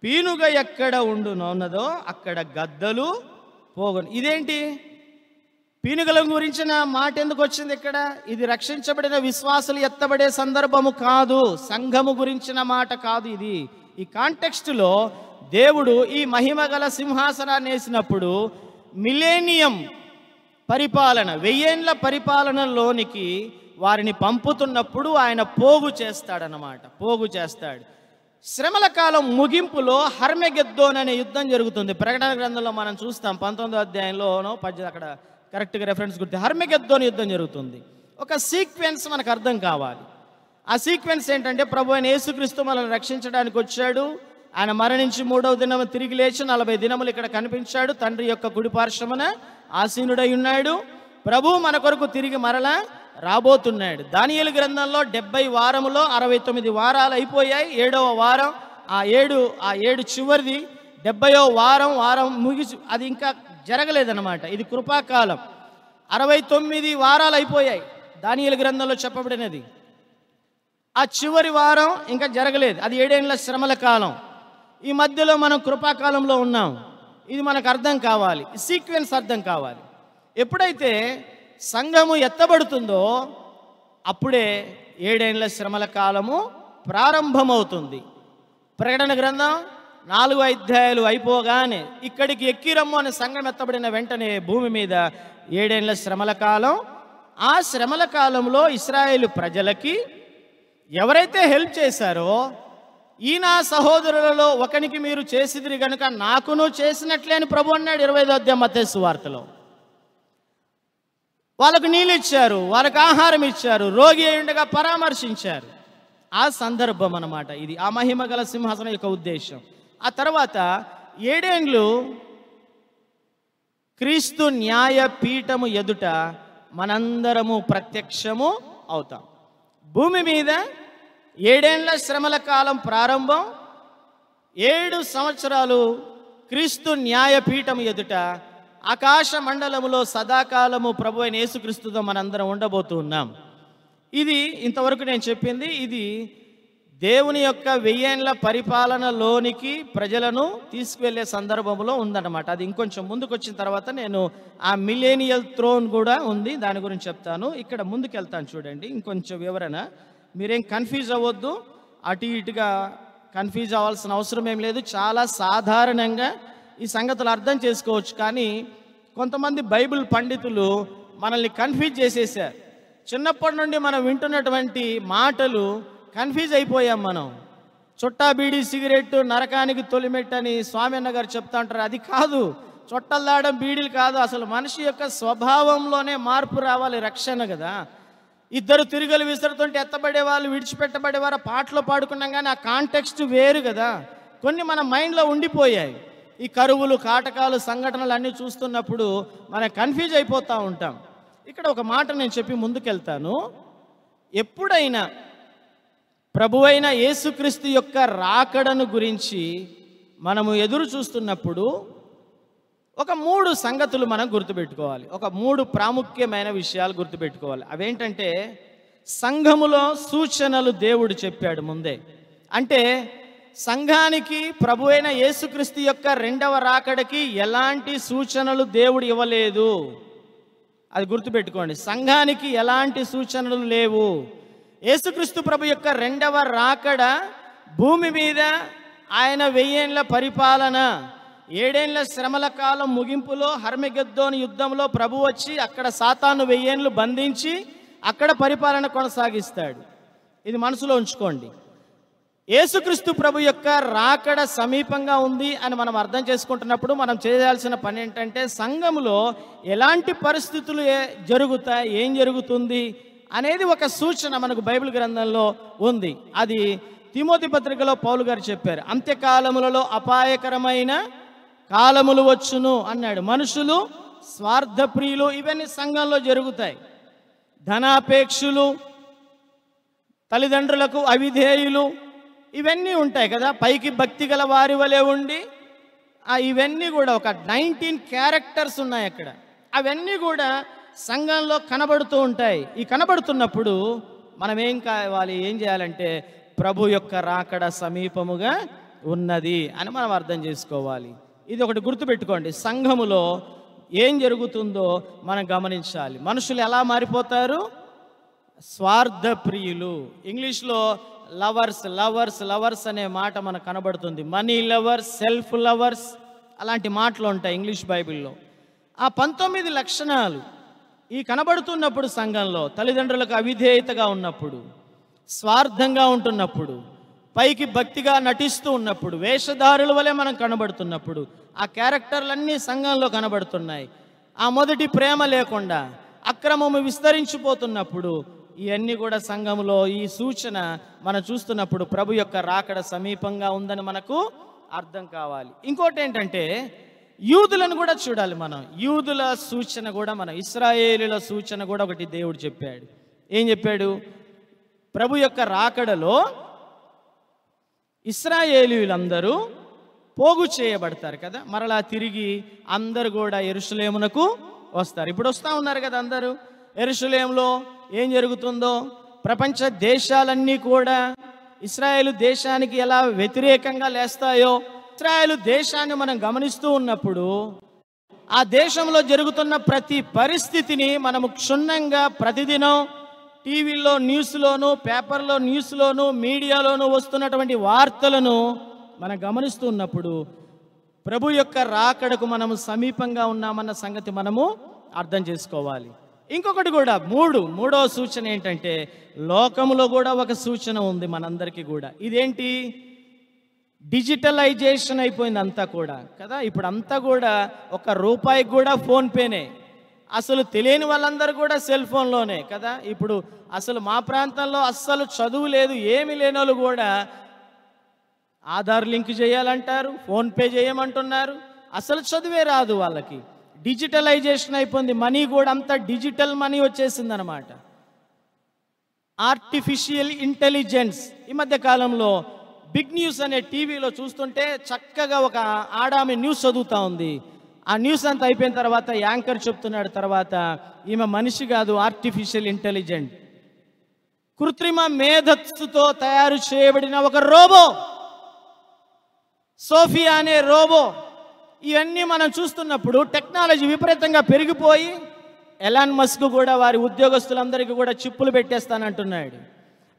పీనుగ ఎక్కడ ఉండునో అక్కడ గద్దలు పోగును. ఇదేంటి? పీనుగల గురించిన మాట ఎందుకు వచ్చింది ఇక్కడ? ఇది రక్షించబడిన విశ్వాసులు ఎత్తబడే సందర్భము కాదు, సంఘము గురించిన మాట కాదు ఇది. ఈ కాంటెక్స్టులో దేవుడు ఈ మహిమ గల సింహాసనాన్ని వేసినప్పుడు మిలేనియం పరిపాలన, 1000 ఏండ్ల పరిపాలనలోనికి వారిని పంపుతున్నప్పుడు ఆయన పోగు చేస్తాడనమాట, పోగు చేస్తాడు. శ్రమల కాలం ముగింపులో హర్మెగెద్దోన్ అనే యుద్ధం జరుగుతుంది. ప్రకటన గ్రంథంలో మనం చూస్తాం 19వ అధ్యాయంలోనో అక్కడ కరెక్ట్గా రెఫరెన్స్ గుర్తు, హర్మెగెద్దోన్ యుద్ధం జరుగుతుంది. ఒక సీక్వెన్స్ మనకు అర్థం కావాలి. ఆ సీక్వెన్స్ ఏంటంటే, ప్రభు అయిన యేసుక్రీస్తు మనల్ని రక్షించడానికి వచ్చాడు. ఆయన మరణించి 3వ దినం తిరిగి లేచి 40 దినములు ఇక్కడ కనిపించాడు. తండ్రి యొక్క కుడి పార్శ్వమున ఆసీనుడై ఉన్నాడు. ప్రభు మన కొరకు తిరిగి మరలా రాబోతున్నాడు. దానియేలు గ్రంథంలో 70 వారములో 69 వారాలు అయిపోయాయి. 7వ వారం, ఆ ఏడు చివరిది 70వ వారం ముగిసి అది ఇంకా జరగలేదన్నమాట. ఇది కృపాకాలం. 69 వారాలు అయిపోయాయి దానియేలు గ్రంథంలో చెప్పబడినది. ఆ చివరి వారం ఇంకా జరగలేదు, అది 7 ఏండ్ల శ్రమల కాలం. ఈ మధ్యలో మనం కృపాకాలంలో ఉన్నాం. ఇది మనకు అర్థం కావాలి, ఈ సీక్వెన్స్ అర్థం కావాలి. ఎప్పుడైతే సంఘము ఎత్తబడుతుందో అప్పుడే 7 ఏండ్ల శ్రమల కాలము ప్రారంభమవుతుంది. ప్రకటన గ్రంథం 4 అధ్యాయాలు అయిపోగానే ఇక్కడికి ఎక్కిరమ్ము అనే సంఘం ఎత్తబడిన వెంటనే భూమి మీద 7 ఏండ్ల శ్రమల కాలం. ఆ శ్రమల కాలంలో ఇశ్రాయేలు ప్రజలకి ఎవరైతే హెల్ప్ చేశారో, ఈ నా సహోదరులలో ఒకనికి మీరు చేసిదిరి గనుక నాకును చేసినట్లే అని ప్రభు అన్నాడు 25వ అధ్యాయం మత్తయి సువార్తలో. వాళ్ళకు నీళ్ళు ఇచ్చారు, వాళ్ళకు ఆహారం ఇచ్చారు, రోగి అయి ఉండగా పరామర్శించారు. ఆ సందర్భం అన్నమాట ఇది, ఆ మహిమ గల సింహాసనం యొక్క ఉద్దేశం. ఆ తర్వాత 7 ఏండ్లు క్రీస్తు న్యాయ పీఠము ఎదుట మనందరము ప్రత్యక్షము అవుతాం. భూమి మీద 7 ఏండ్ల శ్రమల కాలం ప్రారంభం. 7 సంవత్సరాలు క్రీస్తు న్యాయపీఠం ఎదుట ఆకాశ మండలములో సదాకాలము ప్రభు అయిన యేసుక్రీస్తుతో మనందరం ఉండబోతూ ఉన్నాం. ఇది ఇంతవరకు నేను చెప్పింది, ఇది దేవుని యొక్క 1000 ఏండ్ల పరిపాలనలోనికి ప్రజలను తీసుకువెళ్ళే సందర్భంలో ఉందన్నమాట. అది ఇంకొంచెం ముందుకు వచ్చిన తర్వాత నేను ఆ మిలేనియల్ థ్రోన్ కూడా ఉంది, దాని గురించి చెప్తాను. ఇక్కడ ముందుకు వెళ్తాను చూడండి, ఇంకొంచెం వివరణ. మీరేం కన్ఫ్యూజ్ అవ్వద్దు, అటు ఇటుగా కన్ఫ్యూజ్ అవ్వాల్సిన అవసరం ఏం లేదు. చాలా సాధారణంగా ఈ సంగతులు అర్థం చేసుకోవచ్చు. కానీ కొంతమంది బైబిల్ పండితులు మనల్ని కన్ఫ్యూజ్ చేసేసారు. చిన్నప్పటి నుండి మనం వింటున్నటువంటి మాటలు కన్ఫ్యూజ్ అయిపోయాం మనం. చుట్టా బీడీ సిగరెట్ నరకానికి తొలిమెట్టు అని స్వామి అన్న గారు చెప్తా ఉంటారు. అది కాదు, చొట్టలు బీడీలు కాదు, అసలు మనిషి యొక్క స్వభావంలోనే మార్పు రావాలి, రక్షణ కదా. ఇద్దరు తిరుగులు విసురుతుంటే ఎత్తబడే వాళ్ళు విడిచిపెట్టబడేవారు పాటలు పాడుకున్నాం, కానీ ఆ కాంటెక్స్ట్ వేరు కదా. కొన్ని మన మైండ్లో ఉండిపోయాయి. ఈ కరువులు, కాటకాలు, సంఘటనలు అన్నీ చూస్తున్నప్పుడు మనం కన్ఫ్యూజ్ అయిపోతూ ఉంటాం. ఇక్కడ ఒక మాట నేను చెప్పి ముందుకెళ్తాను. ఎప్పుడైనా ప్రభువైన యేసుక్రీస్తు యొక్క రాకడను గురించి మనము ఎదురు చూస్తున్నప్పుడు ఒక 3 సంగతులు మనం గుర్తుపెట్టుకోవాలి. ఒక 3 ప్రాముఖ్యమైన విషయాలు గుర్తుపెట్టుకోవాలి. అవేంటంటే, సంఘములో సూచనలు దేవుడు చెప్పాడు ముందే. అంటే సంఘానికి ప్రభువైన యేసుక్రీస్తు యొక్క 2వ రాకడకి ఎలాంటి సూచనలు దేవుడు ఇవ్వలేదు. అది గుర్తుపెట్టుకోండి. సంఘానికి ఎలాంటి సూచనలు లేవు. యేసుక్రీస్తు ప్రభు యొక్క 2వ రాకడ భూమి మీద ఆయన 1000 ఏళ్ల పరిపాలన, 7 ఏళ్ల శ్రమల కాలం ముగింపులో హర్మగెద్దోను యుద్ధంలో ప్రభు వచ్చి అక్కడ సాతాను 1000 ఏళ్ళు బంధించి అక్కడ పరిపాలన కొనసాగిస్తాడు. ఇది మనసులో ఉంచుకోండి. యేసుక్రీస్తు ప్రభు యొక్క రాకడ సమీపంగా ఉంది అని మనం అర్థం చేసుకుంటున్నప్పుడు మనం చేయాల్సిన పని ఏంటంటే, సంఘములో ఎలాంటి పరిస్థితులు జరుగుతాయి, ఏం జరుగుతుంది అనేది ఒక సూచన మనకు బైబిల్ గ్రంథంలో ఉంది. అది తిమోతి పత్రికలో పౌలు గారు చెప్పారు. అంత్యకాలములలో అపాయకరమైన కాలములు వచ్చును అన్నాడు. మనుషులు స్వార్థప్రియులు, ఇవన్నీ సంఘంలో జరుగుతాయి. ధనాపేక్షులు, తల్లిదండ్రులకు అవిధేయులు, ఇవన్నీ ఉంటాయి కదా. పైకి భక్తి గల వారి వలె ఉండి ఇవన్నీ కూడా ఒక 19 క్యారెక్టర్స్ ఉన్నాయి అక్కడ. అవన్నీ కూడా సంఘంలో కనబడుతూ ఉంటాయి. ఈ కనబడుతున్నప్పుడు మనం ఏం చేయాలంటే, ప్రభు యొక్క రాకడ సమీపముగా ఉన్నది అని మనం అర్థం చేసుకోవాలి. ఇది ఒకటి గుర్తుపెట్టుకోండి. సంఘములో ఏం జరుగుతుందో మనం గమనించాలి. మనుషులు ఎలా మారిపోతారు? స్వార్థ ప్రియులు. ఇంగ్లీష్లో లవర్స్ లవర్స్ లవర్స్ అనే మాట మనకు కనబడుతుంది. మనీ లవర్స్, సెల్ఫ్ లవర్స్, అలాంటి మాటలు ఉంటాయి ఇంగ్లీష్ బైబిల్లో. ఆ 19 లక్షణాలు ఈ కనబడుతున్నప్పుడు సంఘంలో తల్లిదండ్రులకు అవిధేయతగా ఉన్నప్పుడు, స్వార్థంగా ఉంటున్నప్పుడు, పైకి భక్తిగా నటిస్తూ ఉన్నప్పుడు, వేషధారుల వలె మనం కనబడుతున్నప్పుడు, ఆ క్యారెక్టర్లన్నీ సంఘంలో కనబడుతున్నాయి. ఆ మొదటి ప్రేమ లేకుండా అక్రమము విస్తరించిపోతున్నప్పుడు, ఇవన్నీ కూడా సంఘంలో ఈ సూచన మనం చూస్తున్నప్పుడు ప్రభు యొక్క రాకడ సమీపంగా ఉందని మనకు అర్థం కావాలి. ఇంకోటి ఏంటంటే, యూదులను కూడా చూడాలి మనం. యూదుల సూచన కూడా మనం, ఇశ్రాయేలుల సూచన కూడా ఒకటి దేవుడు చెప్పాడు. ఏం చెప్పాడు? ప్రభు యొక్క రాకడలో ఇశ్రాయేలీయులందరూ పోగు చేయబడతారు కదా. మరలా తిరిగి అందరూ కూడా యెరూషలేమునకు వస్తారు. ఇప్పుడు వస్తూ ఉన్నారు కదా అందరూ. యెరూషలేములో ఏం జరుగుతుందో, ప్రపంచ దేశాలన్నీ కూడా ఇశ్రాయేలు దేశానికి ఎలా వ్యతిరేకంగా లేస్తాయో, ఇశ్రాయేలు దేశాన్ని మనం గమనిస్తూ ఉన్నప్పుడు ఆ దేశంలో జరుగుతున్న ప్రతి పరిస్థితిని మనము క్షుణ్ణంగా ప్రతిదినం టీవీల్లో న్యూస్లోను, పేపర్లో న్యూస్లోను, మీడియాలోను వస్తున్నటువంటి వార్తలను మనం గమనిస్తూ ఉన్నప్పుడు ప్రభు యొక్క రాకడకు మనము సమీపంగా ఉన్నామన్న సంగతి మనము అర్థం చేసుకోవాలి. ఇంకొకటి కూడా మూడో సూచన ఏంటంటే, లోకములో కూడా ఒక సూచన ఉంది మనందరికీ కూడా. ఇదేంటి? డిజిటలైజేషన్ అయిపోయింది అంతా కూడా కదా. ఇప్పుడు అంతా కూడా ₹1 కూడా ఫోన్పేనే. అసలు తెలియని వాళ్ళందరూ కూడా సెల్ ఫోన్లోనే కదా. ఇప్పుడు అసలు మా ప్రాంతంలో అస్సలు చదువు లేదు, ఏమి లేని వాళ్ళు కూడా ఆధార్ లింక్ చేయాలంటారు, ఫోన్పే చేయమంటున్నారు. అసలు చదువే రాదు వాళ్ళకి. డిజిటలైజేషన్ అయిపోయింది. మనీ కూడా అంతా డిజిటల్ మనీ వచ్చేసింది అనమాట. Artificial intelligence. ఈ మధ్య కాలంలో బిగ్ న్యూస్ అనే టీవీలో చూస్తుంటే చక్కగా ఒక ఆడామె న్యూస్ చదువుతూ ఉంది. ఆ న్యూస్ అంతా అయిపోయిన తర్వాత యాంకర్ చెప్తున్నాడు, తర్వాత ఈమె మనిషి కాదు, ఆర్టిఫిషియల్ ఇంటెలిజెంట్, కృత్రిమ మేధస్సుతో తయారు చేయబడిన ఒక రోబో, సోఫియా అనే రోబో. ఇవన్నీ మనం చూస్తున్నప్పుడు టెక్నాలజీ విపరీతంగా పెరిగిపోయి ఎలాన్ మస్క్ కూడా వారి ఉద్యోగస్తులందరికీ కూడా చిప్పులు పెట్టేస్తానంటున్నాడు.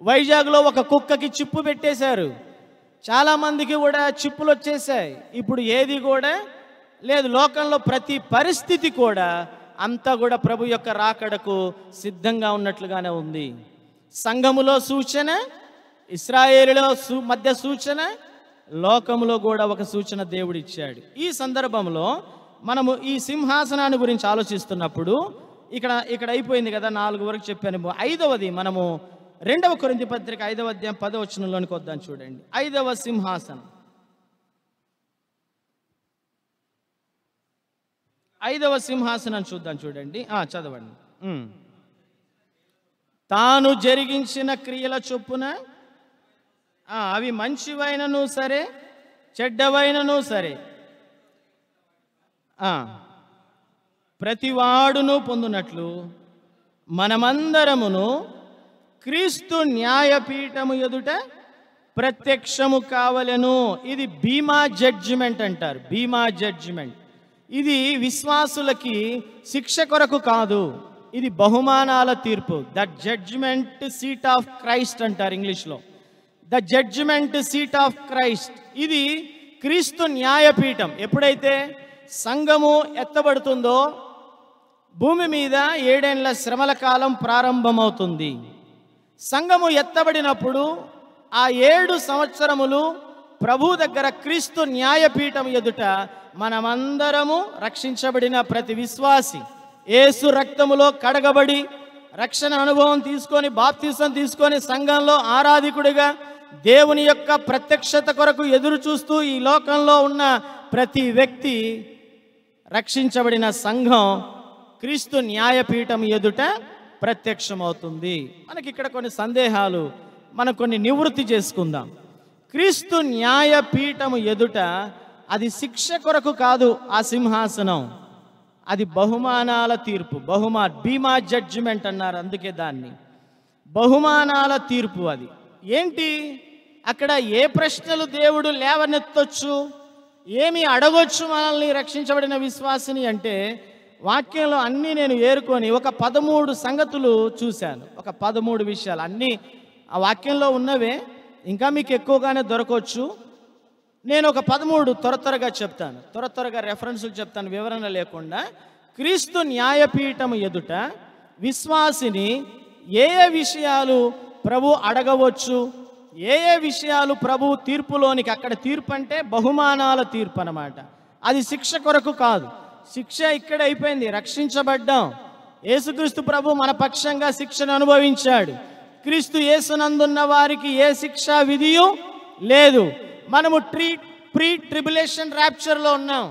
వైజాగ్లో ఒక కుక్కకి చిప్పు పెట్టేశారు. చాలామందికి కూడా చిప్పులు వచ్చేసాయి. ఇప్పుడు ఏది కూడా లేదు. లోకంలో ప్రతి పరిస్థితి కూడా అంతా కూడా ప్రభు యొక్క రాకడకు సిద్ధంగా ఉన్నట్లుగానే ఉంది. సంఘములో సూచన, ఇశ్రాయేలులో మధ్య సూచన, లోకములో కూడా ఒక సూచన దేవుడు ఇచ్చాడు. ఈ సందర్భంలో మనము ఈ సింహాసనాన్ని గురించి ఆలోచిస్తున్నప్పుడు ఇక్కడ అయిపోయింది కదా, 4 వరకు చెప్పాను. 5వది మనము 2వ కొరింథీ పత్రిక 5వ అధ్యాయం 10వ వచనంలోనికి వద్దాం. చూడండి, 5వ సింహాసనం, 5వ సింహాసనం చూద్దాం. చూడండి, చదవండి. తాను జరిగించిన క్రియల చొప్పున అవి మంచివైనను సరే చెడ్డవైనను సరే ప్రతివాడును పొందునట్లు మనమందరమును క్రీస్తు న్యాయపీఠము ఎదుట ప్రత్యక్షము కావలెను. ఇది బీమా జడ్జిమెంట్ అంటారు. బీమా జడ్జిమెంట్ ఇది విశ్వాసులకి శిక్ష కొరకు కాదు, ఇది బహుమానాల తీర్పు. The judgement seat of Christ అంటారు ఇంగ్లీష్లో. The judgement seat of Christ, ఇది క్రీస్తు న్యాయపీఠం. ఎప్పుడైతే సంఘము ఎత్తబడుతుందో భూమి మీద 7 ఏళ్ల శ్రమల కాలం ప్రారంభమవుతుంది. సంఘము ఎత్తబడినప్పుడు ఆ 7 సంవత్సరములు ప్రభు దగ్గర క్రీస్తు న్యాయపీఠం ఎదుట మనమందరము రక్షించబడిన ప్రతి విశ్వాసి యేసు రక్తములో కడగబడి రక్షణ అనుభవం తీసుకొని బాప్తిసం తీసుకొని సంఘంలో ఆరాధికుడిగా దేవుని యొక్క ప్రత్యక్షత కొరకు ఎదురు చూస్తూ ఈ లోకంలో ఉన్న ప్రతి వ్యక్తి రక్షించబడిన సంఘం క్రీస్తు న్యాయపీఠం ఎదుట ప్రత్యక్షమవుతుంది. మనకి ఇక్కడ కొన్ని సందేహాలు, మనం కొన్ని నివృత్తి చేసుకుందాం. క్రీస్తు న్యాయపీఠము ఎదుట అది శిక్ష కొరకు కాదు, ఆ సింహాసనం అది బహుమానాల తీర్పు. బీమా జడ్జిమెంట్ అన్నారు, అందుకే దాన్ని బహుమానాల తీర్పు. అది ఏంటి? అక్కడ ఏ ప్రశ్నలు దేవుడు లేవనెత్తొచ్చు, ఏమి అడగొచ్చు మనల్ని రక్షించబడిన విశ్వాసిని అంటే, వాక్యంలో అన్నీ నేను ఏరుకొని ఒక 13 సంగతులు చూశాను. ఒక 13 విషయాలు అన్నీ ఆ వాక్యంలో ఉన్నవే, ఇంకా మీకు ఎక్కువగానే దొరకవచ్చు. నేను ఒక 13 త్వరగా చెప్తాను, త్వరగా రెఫరెన్సులు చెప్తాను, వివరణ లేకుండా. క్రీస్తు న్యాయపీఠం ఎదుట విశ్వాసిని ఏ విషయాలు ప్రభు అడగవచ్చు, ఏ విషయాలు ప్రభు తీర్పులోనికి, అక్కడ తీర్పు అంటే బహుమానాల తీర్పు అన్నమాట. అది శిక్ష కొరకు కాదు. శిక్ష ఇక్కడ అయిపోయింది, రక్షించబడ్డాం. యేసుక్రీస్తు ప్రభు మన పక్షంగా శిక్షను అనుభవించాడు. క్రీస్తు యేసునందున్న వారికి ఏ శిక్షా విధియు లేదు. మనము ప్రీ ట్రిబులేషన్ ర్యాప్చర్లో ఉన్నాం.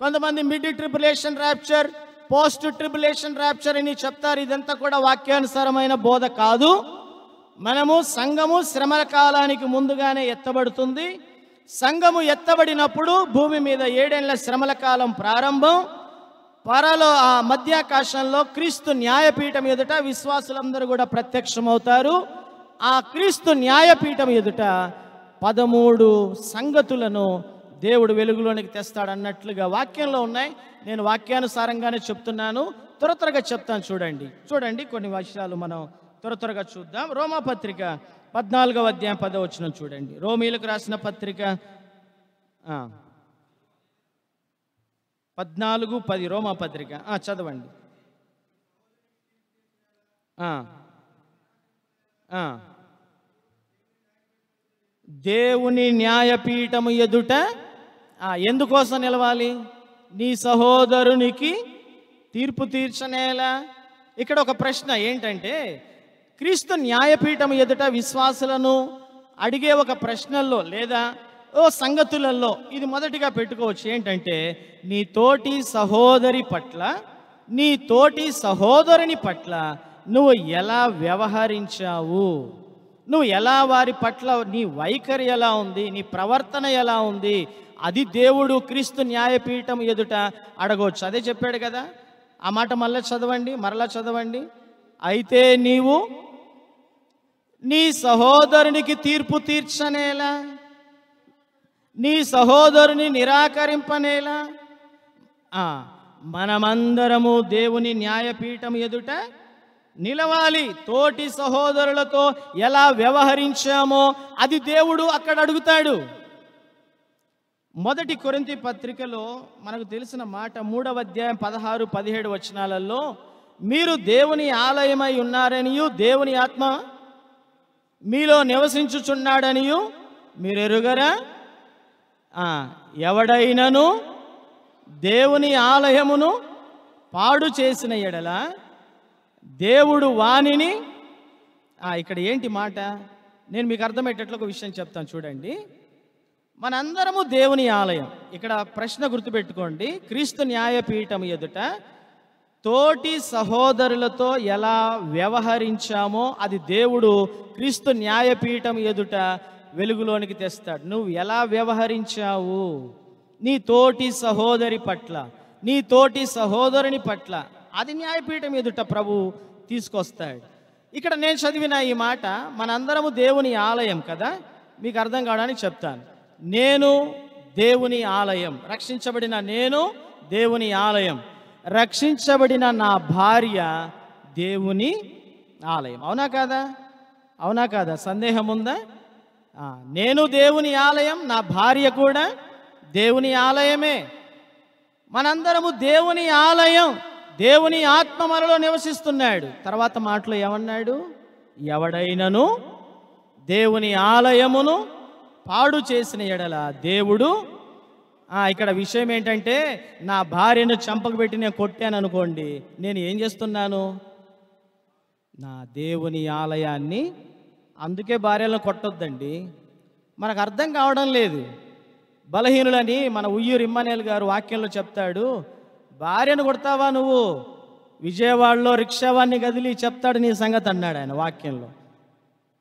కొంతమంది mid tribulation rapture, post tribulation rapture అని చెప్తారు. ఇదంతా కూడా వాక్యానుసారమైన బోధ కాదు. మనము సంఘము శ్రమల కాలానికి ముందుగానే ఎత్తబడుతుంది. సంఘము ఎత్తబడినప్పుడు భూమి మీద 7 ఏళ్ల శ్రమల కాలం ప్రారంభం. పరలో ఆ మధ్యాకాశంలో క్రీస్తు న్యాయపీఠం ఎదుట విశ్వాసులందరూ కూడా ప్రత్యక్షమవుతారు. ఆ క్రీస్తు న్యాయపీఠం ఎదుట 13 సంగతులను దేవుడు వెలుగులోనికి తెస్తాడన్నట్లుగా వాక్యంలో ఉన్నాయి. నేను వాక్యానుసారంగానే చెప్తున్నాను, త్వరగా చెప్తాను. చూడండి కొన్ని విషయాలు మనం త్వరగా చూద్దాం. రోమాపత్రిక 14వ అధ్యాయం 10వ వచనం చూడండి. రోమీలకు రాసిన పత్రిక 14:10 రోమాపత్రిక చదవండి. దేవుని న్యాయపీఠము ఎదుట ఎందుకోసం నిలవాలి? నీ సహోదరునికి తీర్పు తీర్చనేలా. ఇక్కడ ఒక ప్రశ్న ఏంటంటే, క్రీస్తు న్యాయపీఠం ఎదుట విశ్వాసులను అడిగే ఒక ప్రశ్నల్లో లేదా సంగతులలో ఇది మొదటిగా పెట్టుకోవచ్చు. ఏంటంటే, నీ తోటి సహోదరి పట్ల, నీ తోటి సహోదరుని పట్ల నువ్వు ఎలా వ్యవహరించావు, నువ్వు ఎలా వారి పట్ల నీ వైఖరి ఎలా ఉంది, నీ ప్రవర్తన ఎలా ఉంది, అది దేవుడు క్రీస్తు న్యాయపీఠం ఎదుట అడగవచ్చు. అదే చెప్పాడు కదా. ఆ మాట మరలా చదవండి. అయితే నీవు నీ సహోదరునికి తీర్పు తీర్చనేలా, నీ సహోదరుని నిరాకరింపనేలా. మనమందరము దేవుని న్యాయపీఠం ఎదుట నిలవాలి. తోటి సహోదరులతో ఎలా వ్యవహరించామో అది దేవుడు అక్కడ అడుగుతాడు. 1 కొరింథీ పత్రికలో మనకు తెలిసిన మాట 3వ అధ్యాయం 16-17 వచనాలలో, మీరు దేవుని ఆలయమై ఉన్నారనియు దేవుని ఆత్మ మీలో నివసించుచున్నాడనియు మీరు ఎరుగరా? ఎవడైనను దేవుని ఆలయమును పాడు చేసిన ఎడల దేవుడు వానిని ఇక్కడ ఏంటి మాట, నేను మీకు అర్థమయ్యేటట్లు ఒక విషయం చెప్తాను చూడండి. మనందరము దేవుని ఆలయం. ఇక్కడ ప్రశ్న గుర్తుపెట్టుకోండి, క్రీస్తు న్యాయపీఠం ఎదుట తోటి సహోదరులతో ఎలా వ్యవహరించామో అది దేవుడు క్రీస్తు న్యాయపీఠం ఎదుట వెలుగులోనికి తెస్తాడు. నువ్వు ఎలా వ్యవహరించావు నీ తోటి సహోదరి పట్ల, నీ తోటి సహోదరుని పట్ల, అది న్యాయపీఠం ఎదుట ప్రభు తీసుకొస్తాడు. ఇక్కడ నేను చదివిన ఈ మాట, మనందరము దేవుని ఆలయం కదా, మీకు అర్థం కావడానికి చెప్తాను. నేను దేవుని ఆలయం, రక్షించబడిన నేను దేవుని ఆలయం, రక్షించబడిన నా భార్య దేవుని ఆలయం. అవునా కాదా? అవునా కాదా? సందేహం ఉందా? నేను దేవుని ఆలయం, నా భార్య కూడా దేవుని ఆలయమే. మనందరము దేవుని ఆలయం. దేవుని ఆత్మ మనలో నివసిస్తున్నాడు. తర్వాత మాటలో ఏమన్నాడు? ఎవడైనను దేవుని ఆలయమును పాడు చేసిన ఎడల దేవుడు, ఇక్కడ విషయం ఏంటంటే, నా భార్యను చంపకు పెట్టి నేను కొట్టాను అనుకోండి, నేను ఏం చేస్తున్నాను? నా దేవుని ఆలయాన్ని. అందుకే భార్యలను కొట్టొద్దండి. మనకు అర్థం కావడం లేదు. బలహీనులని మన ఉయ్యూరు ఇమ్మానుయేల్ గారు వాక్యంలో చెప్తాడు, భార్యను కొడతావా నువ్వు, విజయవాడలో రిక్షావాన్ని కదిలి చెప్తాడు నీ సంగతి అన్నాడు ఆయన వాక్యంలో.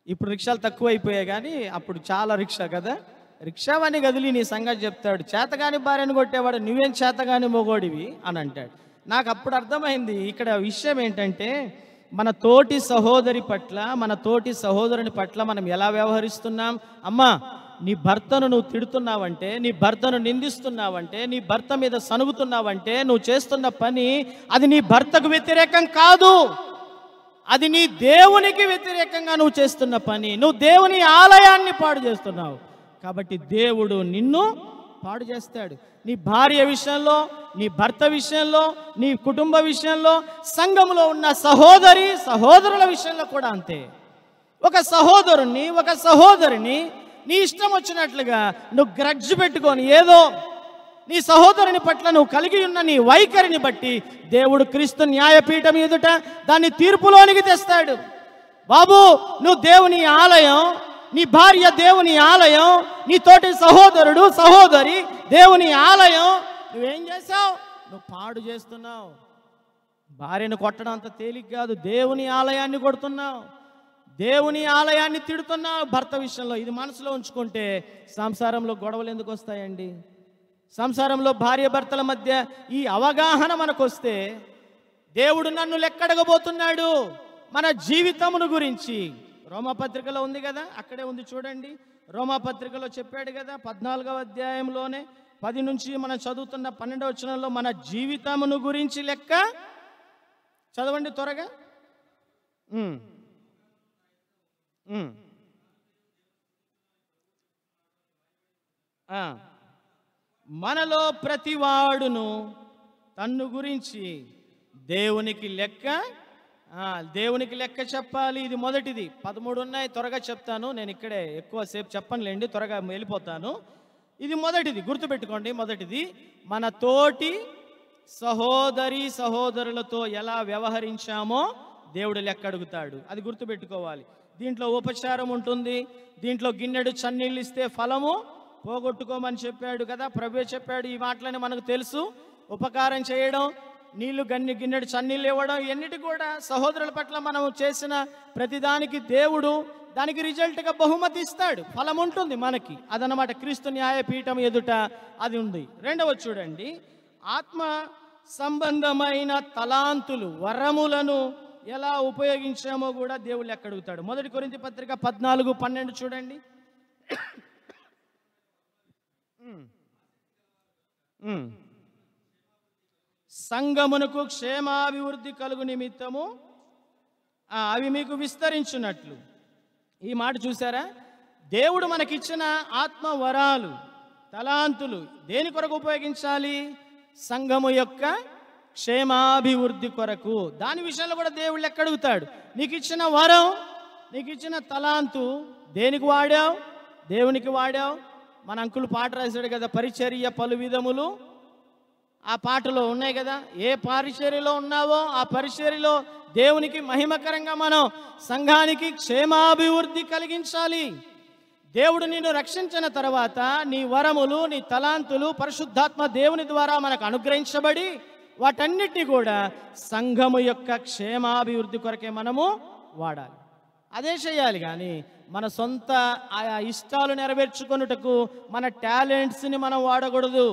ఇప్పుడు రిక్షాలు తక్కువైపోయాయి కానీ అప్పుడు చాలా రిక్షా కదా, రిక్షావాన్ని కదిలి నీ సంగతి చెప్తాడు. చేతగాని భార్యను కొట్టేవాడు నువ్వేం చేతగాని మొగోడివి అని అంటాడు. నాకు అప్పుడు అర్థమైంది ఇక్కడ విషయం ఏంటంటే, మన తోటి సహోదరి పట్ల, మన తోటి సహోదరుని పట్ల మనం ఎలా వ్యవహరిస్తున్నాం. అమ్మా, నీ భర్తను నువ్వు తిడుతున్నావంటే, నీ భర్తను నిందిస్తున్నావంటే, నీ భర్త మీద సనుగుతున్నావంటే, నువ్వు చేస్తున్న పని అది నీ భర్తకు వ్యతిరేకం కాదు, అది నీ దేవునికి వ్యతిరేకంగా నువ్వు చేస్తున్న పని. నువ్వు దేవుని ఆలయాన్ని పాడు చేస్తున్నావు కాబట్టి దేవుడు నిన్ను పాడు చేస్తాడు. నీ భార్య విషయంలో, నీ భర్త విషయంలో, నీ కుటుంబ విషయంలో, సంఘంలో ఉన్న సహోదరుల విషయంలో కూడా అంతే. ఒక సహోదరుణ్ణి, ఒక సహోదరిని నీ ఇష్టం వచ్చినట్లుగా నువ్వు గ్రడ్జ్ పెట్టుకొని, ఏదో నీ సహోదరుని పట్ల నువ్వు కలిగి ఉన్న నీ వైఖరిని బట్టి దేవుడు క్రీస్తు న్యాయపీఠం ఎదుట దాన్ని తీర్పులోనికి తెస్తాడు. బాబు, నువ్వు దేవుని ఆలయం, నీ భార్య దేవుని ఆలయం, నీ తోటి సహోదరుడు సహోదరి దేవుని ఆలయం, నువ్వేం చేసావు? నువ్వు పాడు చేస్తున్నావు. భార్యను కొట్టడం అంత తేలిక కాదు, దేవుని ఆలయాన్ని కొడుతున్నావు, దేవుని ఆలయాన్ని తిడుతున్నావు భర్త విషయంలో. ఇది మనసులో ఉంచుకుంటే సంసారంలో గొడవలు ఎందుకు వస్తాయండి? సంసారంలో భార్య భర్తల మధ్య ఈ అవగాహన మనకు వస్తే, దేవుడు నన్ను లెక్కడగబోతున్నాడు మన జీవితమును గురించి. రోమాపత్రికలో ఉంది కదా, అక్కడే ఉంది చూడండి. రోమాపత్రికలో చెప్పాడు కదా, 14వ అధ్యాయంలోనే 10 నుంచి మనం చదువుతున్న 12వ వచనంలో మన జీవితమును గురించి లెక్క. చదవండి త్వరగా. మనలో ప్రతివాడును తన్ను గురించి దేవునికి లెక్క చెప్పాలి. ఇది మొదటిది. 13 ఉన్నాయి, త్వరగా చెప్తాను. నేను ఇక్కడే ఎక్కువసేపు చెప్పనులేండి, త్వరగా వెళ్ళిపోతాను. ఇది మొదటిది, గుర్తుపెట్టుకోండి. మొదటిది, మన తోటి సహోదరులతో ఎలా వ్యవహరించామో దేవుడు లెక్క అడుగుతాడు. అది గుర్తుపెట్టుకోవాలి. దీంట్లో ఉపచారం ఉంటుంది, దీంట్లో గిన్నెడు చన్నీళ్ళు ఇస్తే ఫలము పోగొట్టుకోమని చెప్పాడు కదా, ప్రభువే చెప్పాడు. ఈ మాటలని మనకు తెలుసు. ఉపకారం చేయడం, నీళ్లు గిన్నెడు చన్నీళ్ళు ఇవ్వడం, ఇవన్నిటి కూడా సహోదరుల పట్ల మనం చేసిన ప్రతిదానికి దేవుడు దానికి రిజల్ట్గా బహుమతి ఇస్తాడు, ఫలం ఉంటుంది మనకి. అదనమాట క్రీస్తు న్యాయపీఠం ఎదుట అది ఉంది. రెండవది చూడండి, ఆత్మ సంబంధమైన తలాంతులు, వరములను ఎలా ఉపయోగించామో కూడా దేవుడు లెక్క అడుగుతాడు. 1 కొరింథీ పత్రిక 14:12 చూడండి. సంఘమునకు క్షేమాభివృద్ధి కలుగు నిమిత్తము అవి మీకు విస్తరించున్నట్లు. ఈ మాట చూసారా? దేవుడు మనకిచ్చిన ఆత్మ వరాలు, తలాంతులు దేని కొరకు ఉపయోగించాలి? సంఘము యొక్క క్షేమాభివృద్ధి కొరకు. దాని విషయంలో కూడా దేవుడు లెక్క అడుగుతాడు. నీకు ఇచ్చిన వరం, నీకు ఇచ్చిన తలాంతు దేనికి వాడావు? దేవునికి వాడావు. మన అంకులు పాట రాశాడు కదా, పరిచర్య పలు విధములు ఆ పాటలో ఉన్నాయి కదా, ఏ పరిచర్యలో ఉన్నావో ఆ పరిచర్యలో దేవునికి మహిమకరంగా మనం సంఘానికి క్షేమాభివృద్ధి కలిగించాలి. దేవుడు నిన్ను రక్షించిన తర్వాత నీ వరములు, నీ తలాంతులు పరిశుద్ధాత్మ దేవుని ద్వారా మనకు అనుగ్రహించబడి వాటన్నిటినీ కూడా సంఘము యొక్క క్షేమాభివృద్ధి కొరకే మనము వాడాలి. అదే చేయాలి. కానీ మన సొంత ఆయా ఇష్టాలు నెరవేర్చుకొనుటకు మన టాలెంట్స్ని మనం వాడకూడదు.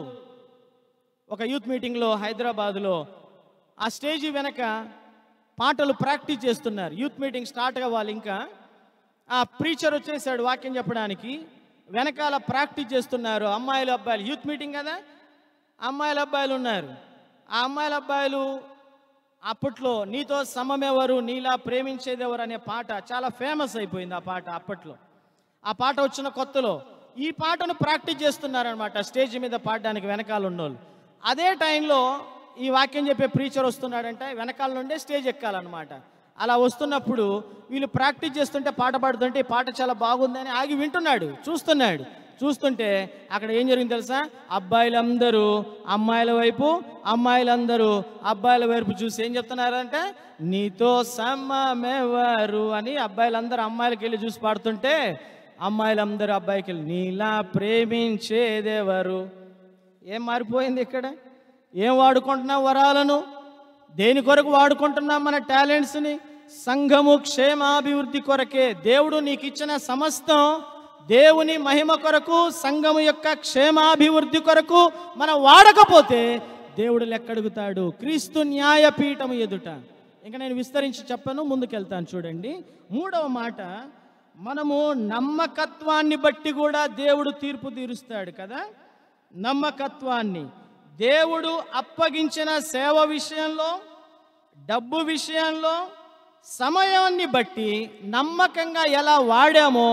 ఒక యూత్ మీటింగ్లో హైదరాబాదులో ఆ స్టేజి వెనక పాటలు ప్రాక్టీస్ చేస్తున్నారు. యూత్ మీటింగ్ స్టార్ట్ అవ్వాలి, ఇంకా ఆ ప్రీచర్ వచ్చేసాడు వాక్యం చెప్పడానికి. వెనకాల ప్రాక్టీస్ చేస్తున్నారు అమ్మాయిలు అబ్బాయిలు. యూత్ మీటింగ్ కదా, అమ్మాయిలు అబ్బాయిలు ఉన్నారు. ఆ అమ్మాయిల అబ్బాయిలు అప్పట్లో నీతో సమమెవరు, నీలా ప్రేమించేది ఎవరు అనే పాట చాలా ఫేమస్ అయిపోయింది. ఆ పాట అప్పట్లో, ఆ పాట వచ్చిన కొత్తలో ఈ పాటను ప్రాక్టీస్ చేస్తున్నారనమాట స్టేజ్ మీద పాడడానికి వెనకాల ఉన్నోళ్ళు. అదే టైంలో ఈ వాక్యం చెప్పే ప్రీచర్ వస్తున్నాడంటే వెనకాల నుండే స్టేజ్ ఎక్కాలన్నమాట. అలా వస్తున్నప్పుడు వీళ్ళు ప్రాక్టీస్ చేస్తుంటే పాట పాడుతుంటే ఈ పాట చాలా బాగుందని ఆగి వింటున్నాడు, చూస్తుంటే అక్కడ ఏం జరిగింది తెలుసా? అబ్బాయిలందరూ అమ్మాయిల వైపు, అమ్మాయిలందరూ అబ్బాయిల వైపు చూసి ఏం చెప్తున్నారంటే నీతో సమమెవరు అని అబ్బాయిలందరూ అమ్మాయిలకి వెళ్ళి చూసి పాడుతుంటే అమ్మాయిలందరూ అబ్బాయికి వెళ్ళి నీలా ప్రేమించేదెవరు. ఏం మారిపోయింది ఇక్కడ? ఏం వాడుకుంటున్నాం వరాలను? దేని కొరకు వాడుకుంటున్నాం మన టాలెంట్స్ని? సంఘము క్షేమాభివృద్ధి కొరకే. దేవుడు నీకు ఇచ్చిన సమస్తం దేవుని మహిమ కొరకు, సంఘము యొక్క క్షేమాభివృద్ధి కొరకు మనం వాడకపోతే దేవుడు లెక్కడుగుతాడు క్రీస్తు న్యాయపీఠము ఎదుట. ఇంకా నేను విస్తరించి చెప్పను, ముందుకెళ్తాను. చూడండి, 3వ మాట, మనము నమ్మకత్వాన్ని బట్టి కూడా దేవుడు తీర్పు తీరుస్తాడు కదా. నమ్మకత్వాన్ని దేవుడు అప్పగించిన సేవ విషయంలో, డబ్బు విషయంలో, సమయాన్ని బట్టి నమ్మకంగా ఎలా వాడామో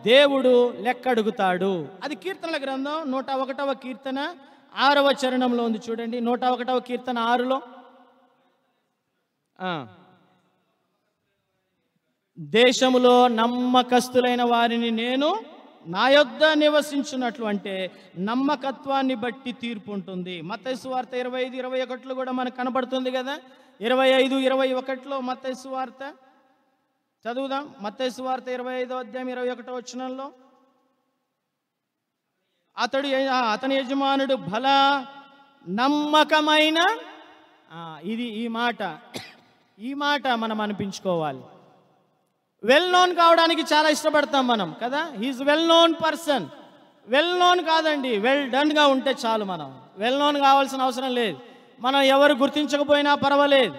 దేవుడు లెక్కడుగుతాడు. అది కీర్తనల గ్రంథం 101వ కీర్తన 6వ చరణంలో ఉంది. చూడండి, 101వ కీర్తన 6లో, దేశములో నమ్మకస్తులైన వారిని నేను నా యొద్ద నివసించున్నట్లు, అంటే నమ్మకత్వాన్ని బట్టి తీర్పు ఉంటుంది. మత్తయి సువార్త 25:21 కూడా మనకు కనబడుతుంది కదా. 25:21 మత్తయి సువార్త చదువుదాం. మత్తయి సువార్త 25వ అధ్యాయం 21వ వచనంలో, అతని యజమానుడు బల నమ్మకమైన, ఇది ఈ మాట మనం అనిపించుకోవాలి. వెల్ నోన్ కావడానికి చాలా ఇష్టపడతాం మనం కదా. He is well known person. Well known కాదండి, వెల్ డన్గా ఉంటే చాలు. మనం వెల్ నోన్ కావాల్సిన అవసరం లేదు. మనం ఎవరు గుర్తించకపోయినా పర్వాలేదు,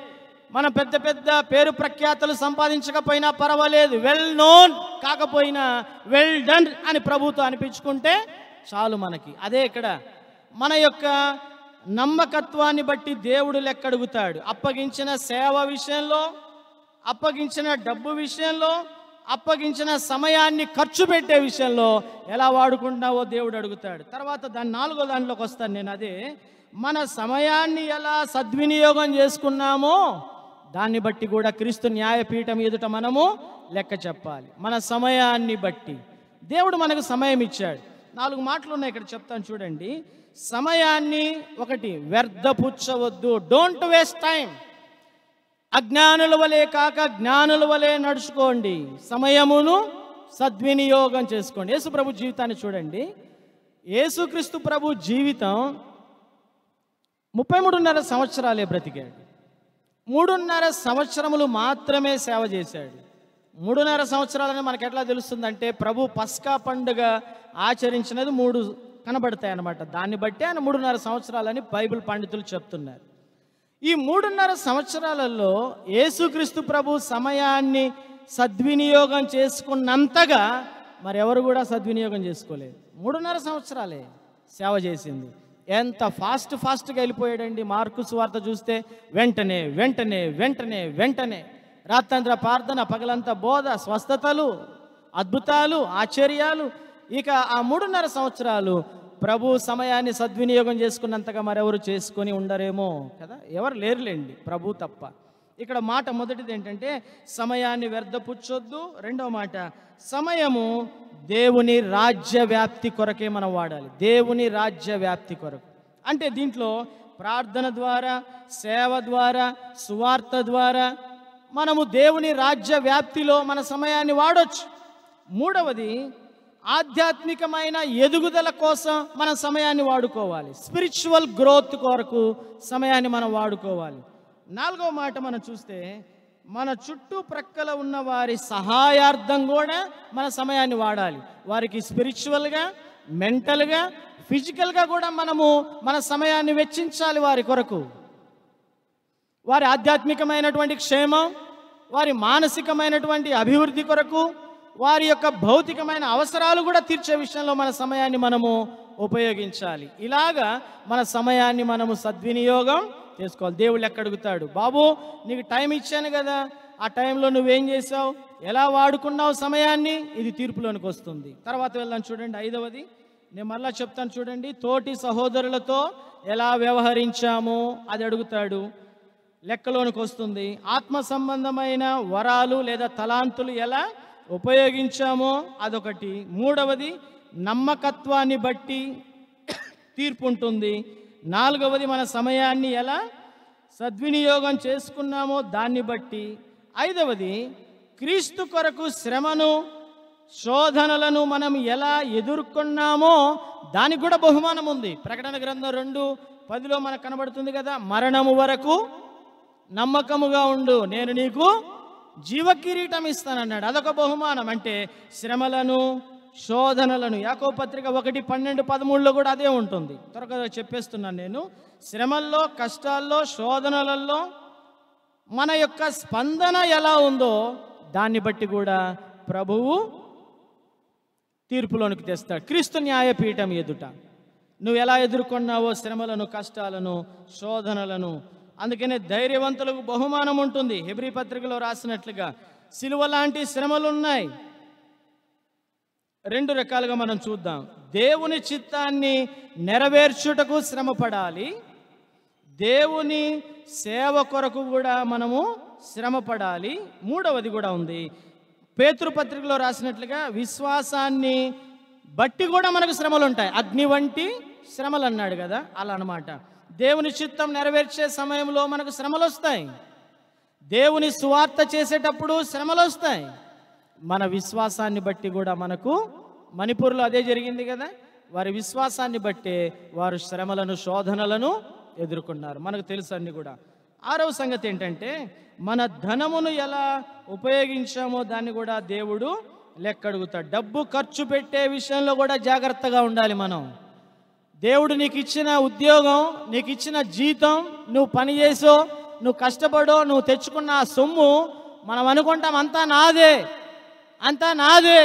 మనం పెద్ద పెద్ద పేరు ప్రఖ్యాతలు సంపాదించకపోయినా పర్వాలేదు, వెల్ నోన్ కాకపోయినా వెల్ డన్ అని ప్రభుతో అనిపించుకుంటే చాలు మనకి. అదే ఇక్కడ మన యొక్క నమ్మకత్వాన్ని బట్టి దేవుడు లెక్కడుగుతాడు. అప్పగించిన సేవ విషయంలో, అప్పగించిన డబ్బు విషయంలో, అప్పగించిన సమయాన్ని ఖర్చు పెట్టే విషయంలో ఎలా వాడుకుంటున్నావో దేవుడు అడుగుతాడు. తర్వాత 4వ దానిలోకి వస్తాను నేను. అదే మన సమయాన్ని ఎలా సద్వినియోగం చేసుకున్నామో దాన్ని బట్టి కూడా క్రీస్తు న్యాయపీఠం ఎదుట మనము లెక్క చెప్పాలి. మన సమయాన్ని బట్టి దేవుడు మనకు సమయం ఇచ్చాడు. 4 మాటలు ఉన్నాయి ఇక్కడ, చెప్తాను చూడండి. సమయాన్ని, 1, వ్యర్థపుచ్చవద్దు, డోంట్ వేస్ట్ టైం. అజ్ఞానుల వలె కాక జ్ఞానుల వలె నడుచుకోండి, సమయమును సద్వినియోగం చేసుకోండి. యేసు ప్రభు జీవితాన్ని చూడండి. యేసుక్రీస్తు ప్రభు జీవితం 33.5 సంవత్సరాలే బ్రతికాడు. 3.5 సంవత్సరములు మాత్రమే సేవ చేశాడు. 3.5 సంవత్సరాలని మనకు ఎట్లా తెలుస్తుందంటే ప్రభు పస్కా పండుగ ఆచరించినది 3 కనబడతాయి అన్నమాట. దాన్ని బట్టి ఆయన 3.5 సంవత్సరాలని బైబిల్ పండితులు చెప్తున్నారు. ఈ 3.5 సంవత్సరాలలో యేసుక్రీస్తు ప్రభు సమయాన్ని సద్వినియోగం చేసుకున్నంతగా మరెవరు కూడా సద్వినియోగం చేసుకోలేదు. 3.5 సంవత్సరాలే సేవ చేసింది. ఎంత ఫాస్ట్గా వెళ్ళిపోయాడండి. మార్కు సువార్త చూస్తే వెంటనే వెంటనే వెంటనే వెంటనే రాత్రంతా ప్రార్థన, పగలంతా బోధ, స్వస్థతలు, అద్భుతాలు, ఆశ్చర్యాలు. ఇక ఆ 3.5 సంవత్సరాలు ప్రభు సమయాన్ని సద్వినియోగం చేసుకున్నంతగా మరెవరు చేసుకొని ఉండరేమో కదా. ఎవరు లేరులేండి, ప్రభు తప్ప. ఇక్కడ మాట మొదటిది ఏంటంటే సమయాన్ని వ్యర్థపుచ్చొద్దు. 2వ మాట, సమయము దేవుని రాజ్య వ్యాప్తి కొరకే మనం వాడాలి. దేవుని రాజ్య వ్యాప్తి కొరకు అంటే దీంట్లో ప్రార్థన ద్వారా, సేవ ద్వారా, సువార్త ద్వారా మనము దేవుని రాజ్య వ్యాప్తిలో మన సమయాన్ని వాడొచ్చు. మూడవది, ఆధ్యాత్మికమైన ఎదుగుదల కోసం మన సమయాన్ని వాడుకోవాలి. స్పిరిచువల్ గ్రోత్ కొరకు సమయాన్ని మనం వాడుకోవాలి. నాలుగవ మాట మనం చూస్తే, మన చుట్టుప్రక్కల ఉన్న వారి సహాయార్థం కూడా మన సమయాన్ని వాడాలి. వారికి స్పిరిచువల్గా, మెంటల్గా, ఫిజికల్గా కూడా మనము మన సమయాన్ని వెచ్చించాలి. వారి కొరకు, వారి ఆధ్యాత్మికమైనటువంటి క్షేమం, వారి మానసికమైనటువంటి అభివృద్ధి కొరకు, వారి యొక్క భౌతికమైన అవసరాలు కూడా తీర్చే విషయంలో మన సమయాన్ని మనము ఉపయోగించాలి. ఇలాగా మన సమయాన్ని మనము సద్వినియోగం చేసుకోవాలి. దేవుళ్ళు ఎక్కడ అడుగుతాడు, బాబు నీకు టైం ఇచ్చాను కదా, ఆ టైంలో నువ్వేం చేసావు, ఎలా వాడుకున్నావు సమయాన్ని, ఇది తీర్పులోనికి వస్తుంది. తర్వాత వెళ్దాం చూడండి. ఐదవది నేను మళ్ళా చెప్తాను చూడండి, తోటి సహోదరులతో ఎలా వ్యవహరించాము అది అడుగుతాడు, లెక్కలోనికి వస్తుంది. ఆత్మ సంబంధమైన వరాలు లేదా తలాంతులు ఎలా ఉపయోగించామో అదొకటి. మూడవది, నమ్మకత్వాన్ని బట్టి తీర్పు ఉంటుంది. నాలుగవది, మన సమయాన్ని ఎలా సద్వినియోగం చేసుకున్నామో దాన్ని బట్టి. ఐదవది, క్రీస్తు కొరకు శ్రమను, శోధనలను మనం ఎలా ఎదుర్కొన్నామో దానికి కూడా బహుమానం ఉంది. ప్రకటన గ్రంథం 2:10 మనకు కనబడుతుంది కదా, మరణము వరకు నమ్మకముగా ఉండు, నేను నీకు జీవకిరీటం ఇస్తానన్నాడు. అదొక బహుమానం. అంటే శ్రమలను, శోధనలను, యాకోబు పత్రిక 1:12-13 కూడా అదే ఉంటుంది. త్వరగా చెప్పేస్తున్నాను నేను. శ్రమల్లో, కష్టాల్లో, శోధనలలో మన యొక్క స్పందన ఎలా ఉందో దాన్ని బట్టి కూడా ప్రభువు తీర్పులోనికి తెస్తాడు. క్రీస్తు న్యాయపీఠం ఎదుట నువ్వు ఎలా ఎదుర్కొన్నావో శ్రమలను, కష్టాలను, శోధనలను. అందుకనే ధైర్యవంతులకు బహుమానం ఉంటుంది. హెబ్రీ పత్రికలో రాసినట్లుగా సిలువ లాంటి శ్రమలు ఉన్నాయి. రెండు రకాలుగా మనం చూద్దాం. దేవుని చిత్తాన్ని నెరవేర్చుటకు శ్రమ పడాలి, దేవుని సేవ కొరకు కూడా మనము శ్రమ పడాలి. మూడవది కూడా ఉంది, పేతురు పత్రికలో రాసినట్లుగా విశ్వాసాన్ని బట్టి కూడా మనకు శ్రమలు ఉంటాయి. అగ్ని వంటి శ్రమలు అన్నాడు కదా, అలా అన్నమాట. దేవుని చిత్తం నెరవేర్చే సమయంలో మనకు శ్రమలు వస్తాయి, దేవుని సువార్త చేసేటప్పుడు శ్రమలు వస్తాయి. మన విశ్వాసాన్ని బట్టి కూడా మనకు, మణిపూర్లో అదే జరిగింది కదా, వారి విశ్వాసాన్ని బట్టే వారు శ్రమలను, శోధనలను ఎదుర్కొన్నారు. మనకు తెలుసు అన్ని కూడా. ఆరవ సంగతి ఏంటంటే, మన ధనమును ఎలా ఉపయోగించామో దాన్ని కూడా దేవుడు లెక్క అడుగుతాడు. డబ్బు ఖర్చు పెట్టే విషయంలో కూడా జాగ్రత్తగా ఉండాలి మనం. దేవుడు నీకు ఇచ్చిన ఉద్యోగం, నీకు ఇచ్చిన జీతం, నువ్వు పని చేసో, నువ్వు కష్టపడో, నువ్వు తెచ్చుకున్న ఆ సొమ్ము మనం అనుకుంటాం అంతా నాదే, అంతా నాదే,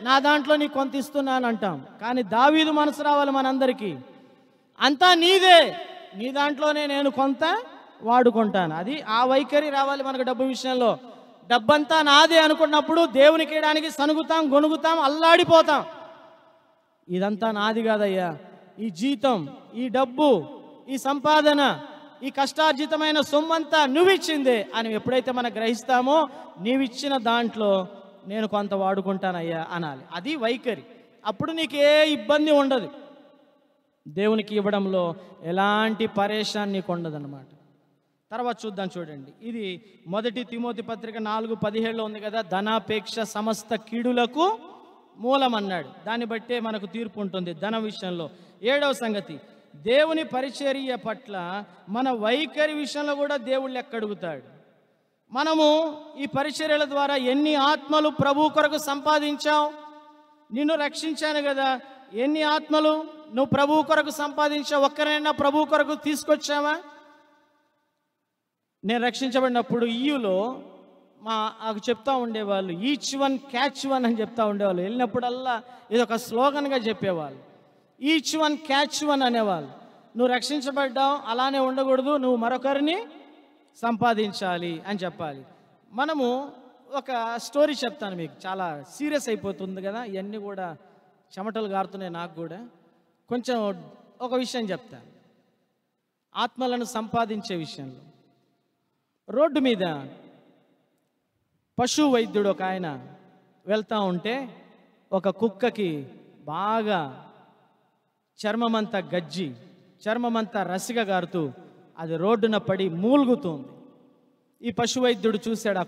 నా దాంట్లో నీకు కొంత ఇస్తున్నాను అంటాం. కానీ దావీదు మనసు రావాలి మనందరికీ, అంతా నీదే, నీ దాంట్లోనే నేను కొంత వాడుకుంటాను. అది ఆ వైఖరి రావాలి మనకు డబ్బు విషయంలో. డబ్బంతా నాదే అనుకున్నప్పుడు దేవునికి ఇవ్వడానికి సనుగుతాం, గొనుగుతాం, అల్లాడిపోతాం. ఇదంతా నాది కాదయ్యా, ఈ జీతం, ఈ డబ్బు, ఈ సంపాదన, ఈ కష్టార్జితమైన సొమ్మంతా నువ్విచ్చిందే అని ఎప్పుడైతే మనం గ్రహిస్తామో, నీవిచ్చిన దాంట్లో నేను కొంత వాడుకుంటానయ్యా అనాలి. అది వైఖరి. అప్పుడు నీకు ఏ ఇబ్బంది ఉండదు, దేవునికి ఇవ్వడంలో ఎలాంటి పరేషాన్ నీకు ఉండదన్నమాట. తర్వాత చూద్దాం చూడండి. ఇది 1 తిమోతి పత్రిక 4:17 ఉంది కదా, ధనాపేక్ష సమస్త కీడులకు మూలం అన్నాడు. దాన్ని బట్టే మనకు తీర్పు ఉంటుంది ధన విషయంలో. 7వ సంగతి, దేవుని పరిచర్య పట్ల మన వైఖరి విషయంలో కూడా దేవుడు లెక్క అడుగుతాడు. మనము ఈ పరిచర్యల ద్వారా ఎన్ని ఆత్మలు ప్రభు కొరకు సంపాదించావు? నిన్ను రక్షించాను కదా, ఎన్ని ఆత్మలు నువ్వు ప్రభు కొరకు సంపాదించావు? ఒక్కరైనా ప్రభు కొరకు తీసుకొచ్చావా? నేను రక్షించబడినప్పుడు ఈయులో మాకు చెప్తా ఉండేవాళ్ళు, ఈచ్ వన్ క్యాచ్ వన్ అని చెప్తా ఉండేవాళ్ళు. వెళ్ళినప్పుడల్లా ఇది ఒక స్లోగన్గా చెప్పేవాళ్ళు, ఈచ్ వన్ క్యాచ్ వన్ అనేవాళ్ళు. నువ్వు రక్షించబడ్డావు, అలానే ఉండకూడదు, నువ్వు మరొకరిని సంపాదించాలి అని చెప్పాలి. మనము ఒక స్టోరీ చెప్తాను మీకు, చాలా సీరియస్ అయిపోతుంది కదా, ఇవన్నీ కూడా చెమటలు గారుతున్నాయి నాకు కూడా. కొంచెం ఒక విషయం చెప్తాను, ఆత్మలను సంపాదించే విషయంలో. రోడ్డు మీద పశు వైద్యుడు ఒక ఆయన వెళ్తూ ఉంటే ఒక కుక్కకి బాగా చర్మమంతా గజ్జి చర్మం అంతా రసిగా గారుతూ అది రోడ్డున పడి మూలుగుతుంది. ఈ పశు వైద్యుడు చూశాడు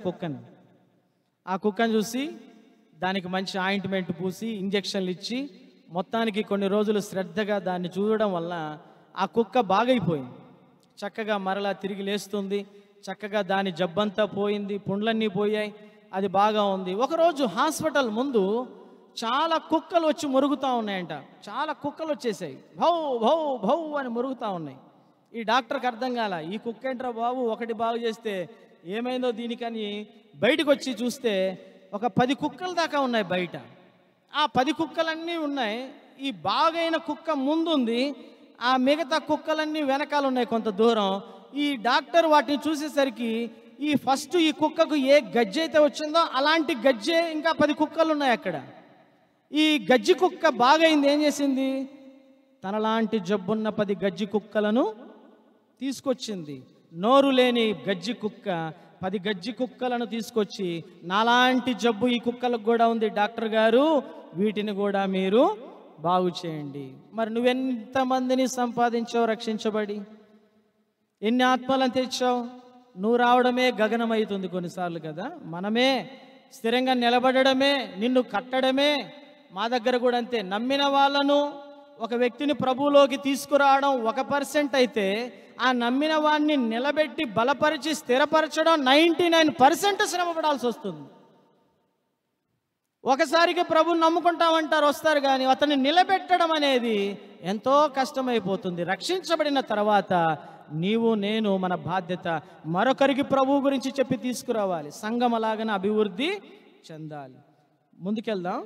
ఆ కుక్కను చూసి దానికి మంచి ఆయింట్మెంట్ పూసి ఇంజెక్షన్లు ఇచ్చి మొత్తానికి కొన్ని రోజులు శ్రద్ధగా దాన్ని చూడడం వల్ల ఆ కుక్క బాగైపోయింది. చక్కగా మరలా తిరిగి లేస్తుంది, చక్కగా దాని జబ్బంతా పోయింది, పుండ్లన్నీ పోయాయి, అది బాగా ఉంది. ఒకరోజు హాస్పిటల్ ముందు చాలా కుక్కలు వచ్చి మురుగుతూ ఉన్నాయంట. చాలా కుక్కలు వచ్చేసాయి, భౌ భౌ భౌ అని మురుగుతూ ఉన్నాయి. ఈ డాక్టర్కి అర్థం కాల, ఈ కుక్క ఏంట్రా బాబు, ఒకటి బాగు చేస్తే ఏమైందో దీనికని బయటకు వచ్చి చూస్తే ఒక 10 కుక్కల దాకా ఉన్నాయి బయట. ఆ 10 కుక్కలన్నీ ఉన్నాయి. ఈ బాగైన కుక్క ముందుంది, ఆ మిగతా కుక్కలన్నీ వెనకాల ఉన్నాయి కొంత దూరం. ఈ డాక్టర్ వాటిని చూసేసరికి ఈ కుక్కకు ఏ గజ్జె అయితే వచ్చిందో అలాంటి గజ్జె ఇంకా 10 కుక్కలు ఉన్నాయి అక్కడ. ఈ గజ్జి కుక్క బాగైంది, ఏం చేసింది, తనలాంటి జబ్బున్న 10 గజ్జి కుక్కలను తీసుకొచ్చింది. నోరు లేని గజ్జి కుక్క 10 గజ్జి కుక్కలను తీసుకొచ్చి, నాలాంటి జబ్బు ఈ కుక్కలకు కూడా ఉంది డాక్టర్ గారు, వీటిని కూడా మీరు బాగు చేయండి. మరి నువ్వెంతమందిని సంపాదించావు రక్షించబడి, ఎన్ని ఆత్మలను తెచ్చావు? నువ్వు రావడమే గగనమవుతుంది కొన్నిసార్లు కదా. మనమే స్థిరంగా నిలబడమే, నిన్ను కట్టడమే. మా దగ్గర కూడా అంతే. నమ్మిన వాళ్ళను, ఒక వ్యక్తిని ప్రభువులోకి తీసుకురావడం 1% అయితే, ఆ నమ్మిన వాడిని నిలబెట్టి బలపరిచి స్థిరపరచడం 99% శ్రమపడాల్సి వస్తుంది. ఒకసారికి ప్రభువుని నమ్ముకుంటామంటారు, వస్తారు, కానీ అతన్ని నిలబెట్టడం అనేది ఎంతో కష్టమైపోతుంది. రక్షించబడిన తర్వాత నీవు నేను మన బాధ్యత మరొకరికి ప్రభువు గురించి చెప్పి తీసుకురావాలి. సంఘం అలాగనే అభివృద్ధి చెందాలి. ముందుకెళ్దాం.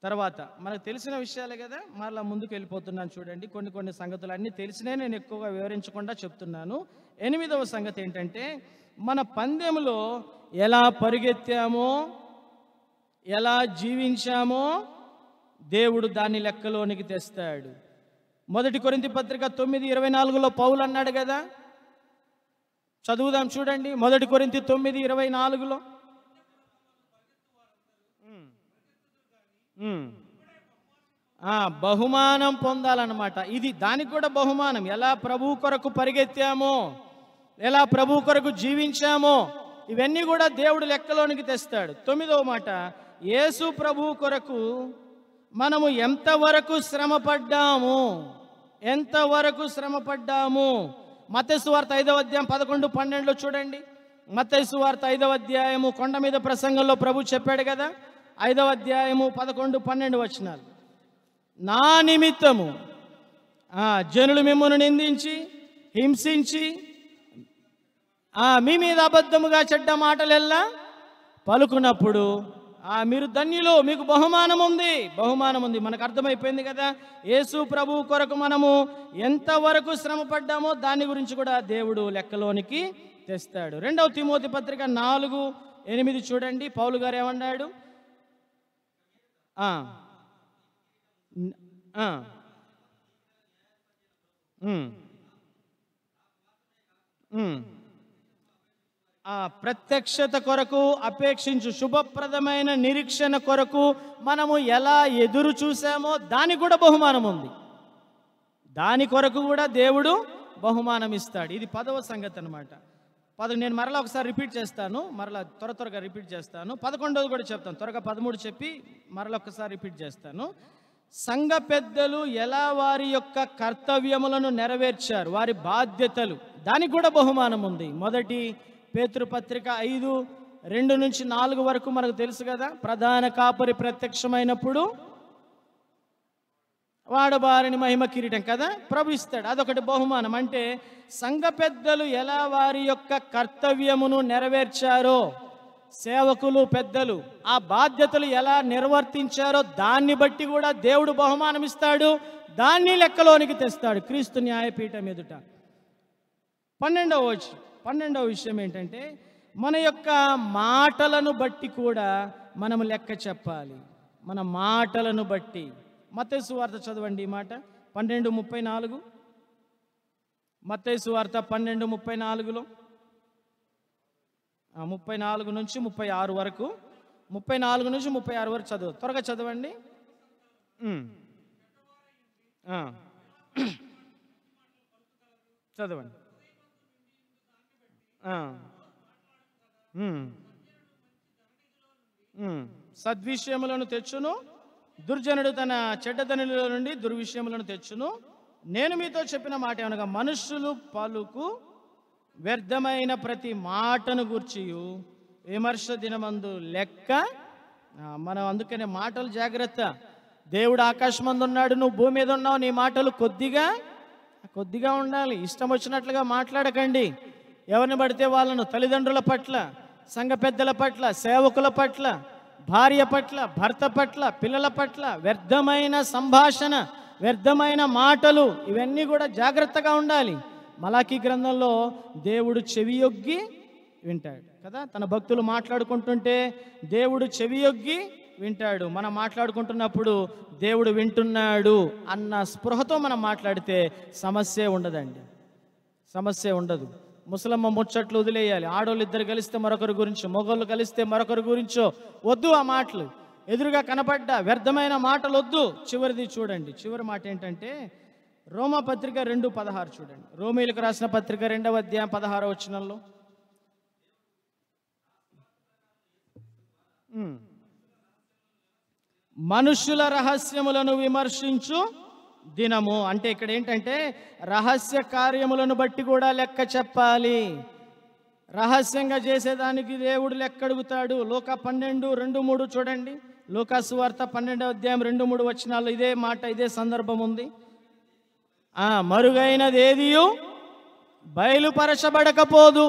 తర్వాత మనకు తెలిసిన విషయాలే కదా, మరలా ముందుకు వెళ్ళిపోతున్నాను. చూడండి, కొన్ని సంగతులు అన్నీ తెలిసినే నేను ఎక్కువగా వివరించకుండా చెప్తున్నాను. 8వ సంగతి ఏంటంటే, మన పందెంలో ఎలా పరిగెత్తామో, ఎలా జీవించామో దేవుడు దాన్ని లెక్కలోనికి తెస్తాడు. 1 కొరింథీ పత్రిక 9:24 పౌలు అన్నాడు కదా, చదువుదాం చూడండి. 1 కొరింథీ 9:24 బహుమానం పొందాలన్నమాట. ఇది దానికి కూడా బహుమానం. ఎలా ప్రభు కొరకు పరిగెత్తామో, ఎలా ప్రభు కొరకు జీవించామో, ఇవన్నీ కూడా దేవుడు లెక్కలోనికి తెస్తాడు. 9వ మాట, యేసు ప్రభు కొరకు మనము ఎంతవరకు శ్రమపడ్డాము. మత్తయి సువార్త 5వ అధ్యాయం 11-12 చూడండి. మత్తయి సువార్త 5వ అధ్యాయము కొండ మీద ప్రసంగంలో ప్రభు చెప్పాడు కదా, 5వ అధ్యాయము 11-12 వచనాలు. నా నిమిత్తము జనులు మిమ్మును నిందించి, హింసించి, మీ మీద అబద్ధముగా చెడ్డ మాటలెల్లా పలుకున్నప్పుడు మీరు ధన్యులు, మీకు బహుమానం ఉంది. మనకు అర్థమైపోయింది కదా, యేసు ప్రభు కొరకు మనము ఎంతవరకు శ్రమ పడ్డామో దాని గురించి కూడా దేవుడు లెక్కలోనికి తెస్తాడు. 2వ తిమోతి పత్రిక 4:8 చూడండి. పౌలు గారు ఏమన్నాడు? ప్రత్యక్షత కొరకు అపేక్షించు శుభప్రదమైన నిరీక్షణ కొరకు మనము ఎలా ఎదురు చూసామో దానికి కూడా బహుమానం ఉంది. దాని కొరకు కూడా దేవుడు బహుమానం ఇస్తాడు. ఇది 10వ సంగతి అన్నమాట. నేను మరలా ఒకసారి రిపీట్ చేస్తాను, మరలా త్వరగా రిపీట్ చేస్తాను. 11వది కూడా చెప్తాను, త్వరగా 13 చెప్పి మరలా ఒకసారి రిపీట్ చేస్తాను. సంఘ పెద్దలు ఎలా వారి యొక్క కర్తవ్యములను నెరవేర్చారు, వారి బాధ్యతలు, దానికి కూడా బహుమానం ఉంది. 1 పేతురు పత్రిక 5:2-4 వరకు మనకు తెలుసు కదా. ప్రధాన కాపరి ప్రత్యక్షమైనప్పుడు వాడబారిని మహిమ కిరీటం కదా ప్రభు ఇస్తాడు, అదొకటి బహుమానం. అంటే సంఘ పెద్దలు ఎలా వారి యొక్క కర్తవ్యమును నెరవేర్చారో, సేవకులు పెద్దలు ఆ బాధ్యతలు ఎలా నిర్వర్తించారో దాన్ని బట్టి కూడా దేవుడు బహుమానం ఇస్తాడు. దాన్ని లెక్కలోనికి తెస్తాడు క్రీస్తు న్యాయపీఠం ఎదుట. 12వ విషయం ఏంటంటే, మన యొక్క మాటలను బట్టి కూడా మనం లెక్క చెప్పాలి. మన మాటలను బట్టి. మత్తయి సువార్త చదవండి ఈ మాట 12:34. మత్తయి సువార్త 12:34 34 నుంచి 36 వరకు, 34 నుంచి 36 వరకు చదువు, త్వరగా చదవండి. చదవండి. సద్విషయములను తెచ్చును, దుర్జనుడు తన చెడ్డదనుల నుండి దుర్విషయములను తెచ్చును. నేను మీతో చెప్పిన మాట ఏమనగా, మనుష్యులు పలుకు వ్యర్థమైన ప్రతి మాటను గూర్చియు విమర్శ దినమందు లెక్క. మనం అందుకనే మాటలు జాగ్రత్త. దేవుడు ఆకాశమందు ఉన్నాడు, నువ్వు భూమి మీద ఉన్నావు, నీ మాటలు కొద్దిగా ఉండాలి. ఇష్టం వచ్చినట్లుగా మాట్లాడకండి. ఎవరిని పడితే వాళ్ళను, తల్లిదండ్రుల పట్ల, సంఘ పెద్దల పట్ల, సేవకుల పట్ల, భార్య పట్ల, భర్త పట్ల, పిల్లల పట్ల వ్యర్థమైన సంభాషణ, వ్యర్థమైన మాటలు, ఇవన్నీ కూడా జాగ్రత్తగా ఉండాలి. మలాకీ గ్రంథంలో దేవుడు చెవియొగ్గి వింటాడు కదా. తన భక్తులు మాట్లాడుకుంటుంటే దేవుడు చెవియొగ్గి వింటాడు. మనం మాట్లాడుకుంటున్నప్పుడు దేవుడు వింటున్నాడు అన్న స్పృహతో మనం మాట్లాడితే సమస్య ఉండదండి, సమస్య ఉండదు. ముసలమ్మ ముచ్చట్లు వదిలేయాలి. ఆడోళ్ళు ఇద్దరు కలిస్తే మరొకరి గురించో, మగోళ్ళు కలిస్తే మరొకరి గురించో వద్దు. ఆ మాటలు ఎదురుగా కనపడ్డ వ్యర్థమైన మాటలు వద్దు. చివరిది చూడండి, చివరి మాట ఏంటంటే రోమా పత్రిక 2:16 చూడండి. రోమీలకు రాసిన పత్రిక 2వ అధ్యాయం 16వ వచనంలో, మనుష్యుల రహస్యములను విమర్శించు దినము. అంటే ఇక్కడ ఏంటంటే రహస్య కార్యములను బట్టి కూడా లెక్క చెప్పాలి. రహస్యంగా చేసేదానికి దేవుడు లెక్క అడుగుతాడు. లూకా 12:2-3 చూడండి. లూకా సువార్త 12వ అధ్యాయం 2-3 వచనాల్లో ఇదే మాట, ఇదే సందర్భం ఉంది. మరుగైనది ఏదియు బయలుపరచబడకపోదు,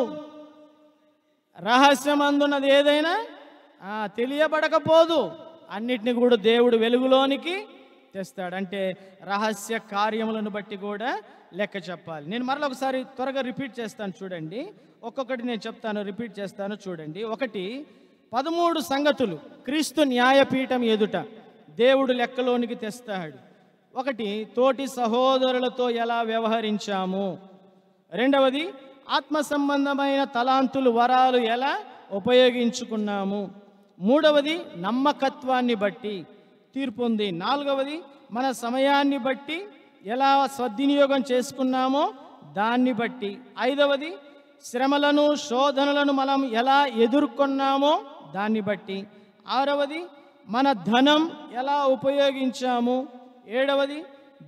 రహస్యమందున్నది ఏదైనా తెలియబడకపోదు. అన్నిటిని కూడా దేవుడు వెలుగులోనికి తెస్తాడు. అంటే రహస్య కార్యములను బట్టి కూడా లెక్క చెప్పాలి. నేను మరలా ఒకసారి త్వరగా రిపీట్ చేస్తాను చూడండి. ఒక్కొక్కటి నేను చెప్తాను, రిపీట్ చేస్తాను చూడండి. 1, 13 సంగతులు క్రీస్తు న్యాయపీఠం ఎదుట దేవుడు లెక్కలోనికి తెస్తాడు. 1, తోటి సహోదరులతో ఎలా వ్యవహరించాము. 2వది, ఆత్మ సంబంధమైన తలాంతులు, వరాలు ఎలా ఉపయోగించుకున్నాము. 3వది, నమ్మకత్వాన్ని బట్టి తీర్పు ఉంది. 4వది, మన సమయాన్ని బట్టి ఎలా సద్వినియోగం చేసుకున్నామో దాన్ని బట్టి. 5వది, శ్రమలను, శోధనలను మనం ఎలా ఎదుర్కొన్నామో దాన్ని బట్టి. 6వది, మన ధనం ఎలా ఉపయోగించాము. 7వది,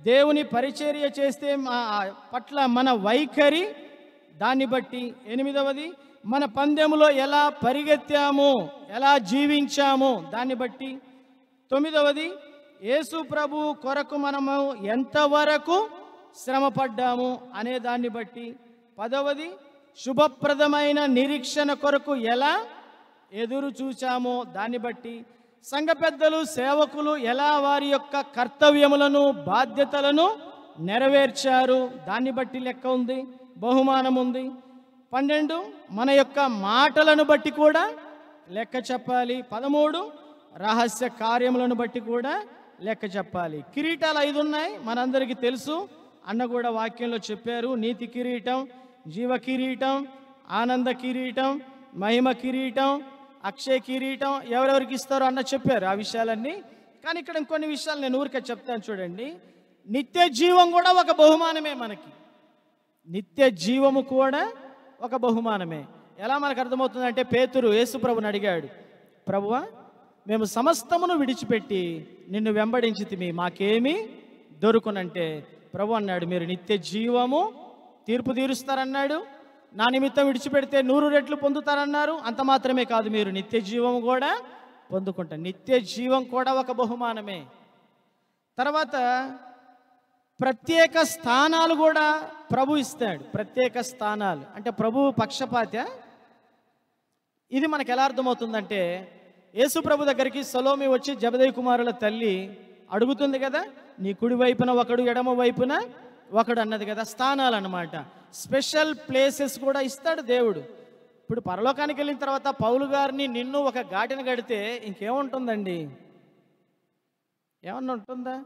దేవుని పరిచర్య చేస్తే పట్ల మన వైఖరి, దాన్ని బట్టి. 8వది, మన పందెములో ఎలా పరిగెత్తాము, ఎలా జీవించాము దాన్ని బట్టి. 9వది, యేసు ప్రభు కొరకు మనము ఎంతవరకు శ్రమపడ్డాము అనే దాన్ని బట్టి. 10వది, శుభప్రదమైన నిరీక్షణ కొరకు ఎలా ఎదురు చూచామో దాన్ని బట్టి. సంఘ పెద్దలు, సేవకులు ఎలా వారి యొక్క కర్తవ్యములను, బాధ్యతలను నెరవేర్చారు దాన్ని బట్టి లెక్క ఉంది, బహుమానం ఉంది. 12, మన యొక్క మాటలను బట్టి కూడా లెక్క చెప్పాలి. 13, రహస్య కార్యములను బట్టి కూడా లెక్క చెప్పాలి. కిరీటాలు 5 ఉన్నాయి, మనందరికీ తెలుసు. అన్న కూడా వాక్యంలో చెప్పారు. నీతి కిరీటం, జీవ కిరీటం, ఆనంద కిరీటం, మహిమ కిరీటం, అక్షయ కిరీటం ఎవరెవరికి ఇస్తారో అన్న చెప్పారు ఆ విషయాలన్నీ. కానీ ఇక్కడ ఇంకొన్ని విషయాలు నేను ఊరికే చెప్తాను చూడండి. నిత్య జీవం కూడా ఒక బహుమానమే మనకి. నిత్య జీవము కూడా ఒక బహుమానమే. ఎలా మనకు అర్థమవుతుందంటే, పేతురు యేసుప్రభుని అడిగాడు, ప్రభువా, మేము సమస్తమును విడిచిపెట్టి నిన్ను వెంబడించితిమి, మాకేమీ దొరుకునంటే ప్రభు అన్నాడు, మీరు నిత్య జీవము తీర్పు తీరుస్తారన్నాడు. నా నిమిత్తం విడిచిపెడితే 100 రెట్లు పొందుతారన్నారు. అంత మాత్రమే కాదు, మీరు నిత్య జీవం కూడా పొందుకుంటారు. నిత్య జీవం కూడా ఒక బహుమానమే. తర్వాత ప్రత్యేక స్థానాలు కూడా ప్రభు ఇస్తాడు. ప్రత్యేక స్థానాలు అంటే ప్రభు పక్షపాత. ఇది మనకు ఎలా అర్థమవుతుందంటే, యేసు ప్రభు దగ్గరికి సలోమి వచ్చి జబదేయి కుమారుల తల్లి అడుగుతుంది కదా, నీ కుడి వైపున ఒకడు, ఎడమ వైపున ఒకడు అన్నది కదా. స్థానాలు అన్నమాట. స్పెషల్ ప్లేసెస్ కూడా ఇస్తాడు దేవుడు. ఇప్పుడు పరలోకానికి వెళ్ళిన తర్వాత పౌలు గారిని నిన్ను ఒక ఘాటిన కడితే ఇంకేముంటుందండి? ఏమన్నా ఉంటుందా?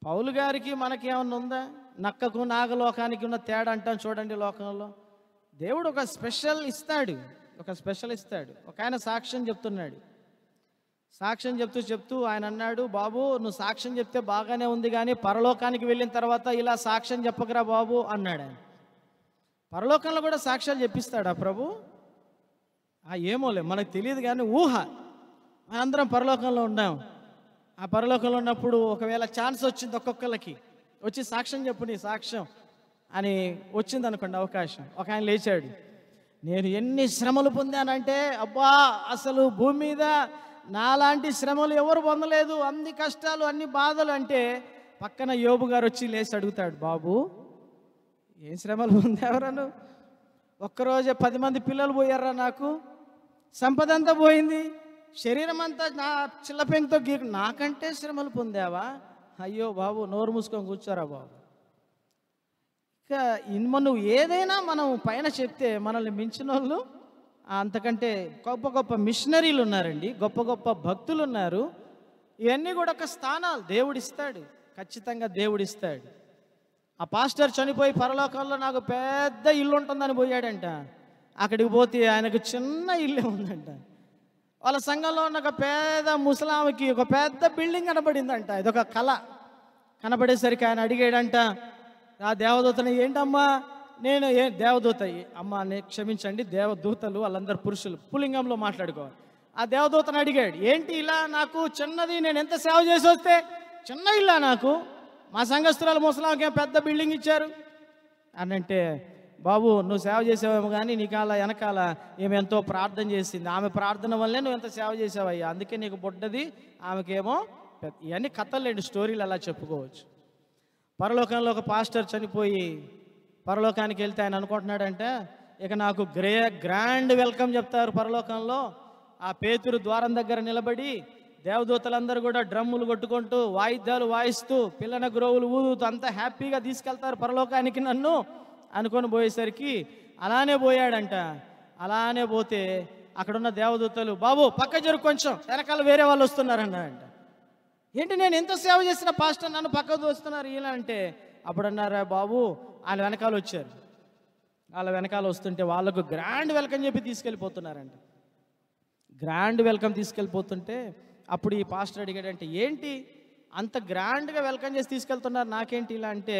పౌలు గారికి మనకి ఏమన్నా ఉందా? నక్కకు నాగలోకానికి ఉన్న తేడా అంటాం చూడండి. లోకంలో దేవుడు ఒక స్పెషల్ ఇస్తాడు, ఒక స్పెషల్ ఇస్తాడు. ఒక ఆయన సాక్ష్యం చెప్తున్నాడు. సాక్ష్యం చెప్తూ చెప్తూ ఆయన అన్నాడు, బాబు నువ్వు సాక్ష్యం చెప్తే బాగానే ఉంది, కానీ పరలోకానికి వెళ్ళిన తర్వాత ఇలా సాక్ష్యం చెప్పకరా బాబు అన్నాడు ఆయన. పరలోకంలో కూడా సాక్ష్యాలు చెప్పిస్తాడా ప్రభు? ఏమోలే, మనకు తెలియదు, కానీ ఊహ. మనందరం పరలోకంలో ఉన్నాం. ఆ పరలోకంలో ఉన్నప్పుడు ఒకవేళ ఛాన్స్ వచ్చింది ఒక్కొక్కరికి, వచ్చి సాక్ష్యం చెప్పు నీ సాక్ష్యం అని వచ్చింది అనుకోండి అవకాశం. ఒక ఆయన లేచాడు, నేను ఎన్ని శ్రమలు పొందానంటే, అబ్బా అసలు భూమి మీద నాలాంటి శ్రమలు ఎవరు పొందలేదు, అన్ని కష్టాలు అన్ని బాధలు అంటే, పక్కన యోబు గారు వచ్చి లేచి అడుగుతాడు, బాబు ఏం శ్రమలు పొందేవరా నువ్వు? ఒక్కరోజే 10 మంది పిల్లలు పోయారా, నాకు సంపద అంతా పోయింది, శరీరం అంతా నా చిల్లపెంకుతో నాకంటే శ్రమలు పొందావా? అయ్యో బాబు నోరు మూసుకొని కూర్చోరా బాబు. ఇక నువ్వు ఏదైనా మనం పైన చెప్తే మనల్ని మించిన వాళ్ళు అంతకంటే గొప్ప గొప్ప మిషనరీలు ఉన్నారండి, గొప్ప గొప్ప భక్తులు ఉన్నారు. ఇవన్నీ కూడా ఒక స్థానాలు దేవుడిస్తాడు, ఖచ్చితంగా దేవుడిస్తాడు. ఆ పాస్టర్ చనిపోయి పరలోకంలో నాకు పెద్ద ఇల్లు ఉంటుందని పోయాడంట. అక్కడికి పోతే ఆయనకు చిన్న ఇల్లే ఉందంట. వాళ్ళ సంఘంలో ఉన్న ఒక పేద ముసలామికి ఒక పెద్ద బిల్డింగ్ కనబడిందంట. ఇదొక కళ. కనబడేసరికి ఆయన అడిగాడంట ఆ దేవదూతని, ఏంటమ్మా? నేను దేవదూత అమ్మా క్షమించండి, దేవదూతలు వాళ్ళందరూ పురుషులు, పుల్లింగంలో మాట్లాడుకోవాలి. ఆ దేవదూతను అడిగాడు, ఏంటి ఇలా నాకు చిన్నది, నేను ఎంత సేవ చేసి వస్తే చిన్న ఇల్లా నాకు, మా సంఘస్థురాలు ముసలాంకేం పెద్ద బిల్డింగ్ ఇచ్చారు అని అంటే, బాబు నువ్వు సేవ చేసావేమో కానీ నీకాల వెనకాల ఏమి ఎంతో ప్రార్థన చేసింది, ఆమె ప్రార్థన వల్లే నువ్వు ఎంత సేవ చేసావయ్యా, అందుకే నీకు బుడ్డది, ఆమెకేమో ఇవన్నీ కథలేండి, స్టోరీలు అలా చెప్పుకోవచ్చు. పరలోకంలో ఒక పాస్టర్ చనిపోయి పరలోకానికి వెళ్తే ఆయన అనుకుంటున్నాడంటే, ఇక నాకు గ్రాండ్ వెల్కమ్ చెప్తారు పరలోకంలో. ఆ పేతురు ద్వారం దగ్గర నిలబడి దేవదూతలందరూ కూడా డ్రమ్ములు కొట్టుకుంటూ వాయిద్యాలు వాయిస్తూ పిల్లన గ్రోవులు ఊదుతూ అంతా హ్యాపీగా తీసుకెళ్తారు పరలోకానికి నన్ను అనుకొని పోయేసరికి అలానే పోయాడంట. అలానే పోతే అక్కడున్న దేవదూతలు, బాబు పక్క జరుగు కొంచెం, వెనకాల వేరే వాళ్ళు వస్తున్నారన్నారంట. ఏంటి నేను ఎంత సేవ చేసిన పాస్టర్ నన్ను పక్కకు వస్తున్నారు ఇలా అంటే, అప్పుడు అన్నారా బాబు వాళ్ళ వెనకాల వచ్చారు, వాళ్ళ వెనకాల వస్తుంటే వాళ్ళకు గ్రాండ్ వెల్కమ్ చెప్పి తీసుకెళ్ళిపోతున్నారంట. గ్రాండ్ వెల్కమ్ తీసుకెళ్ళిపోతుంటే అప్పుడు ఈ పాస్టర్ అడిగాడంటే, ఏంటి అంత గ్రాండ్గా వెల్కమ్ చేసి తీసుకెళ్తున్నారు నాకేంటి ఇలా అంటే,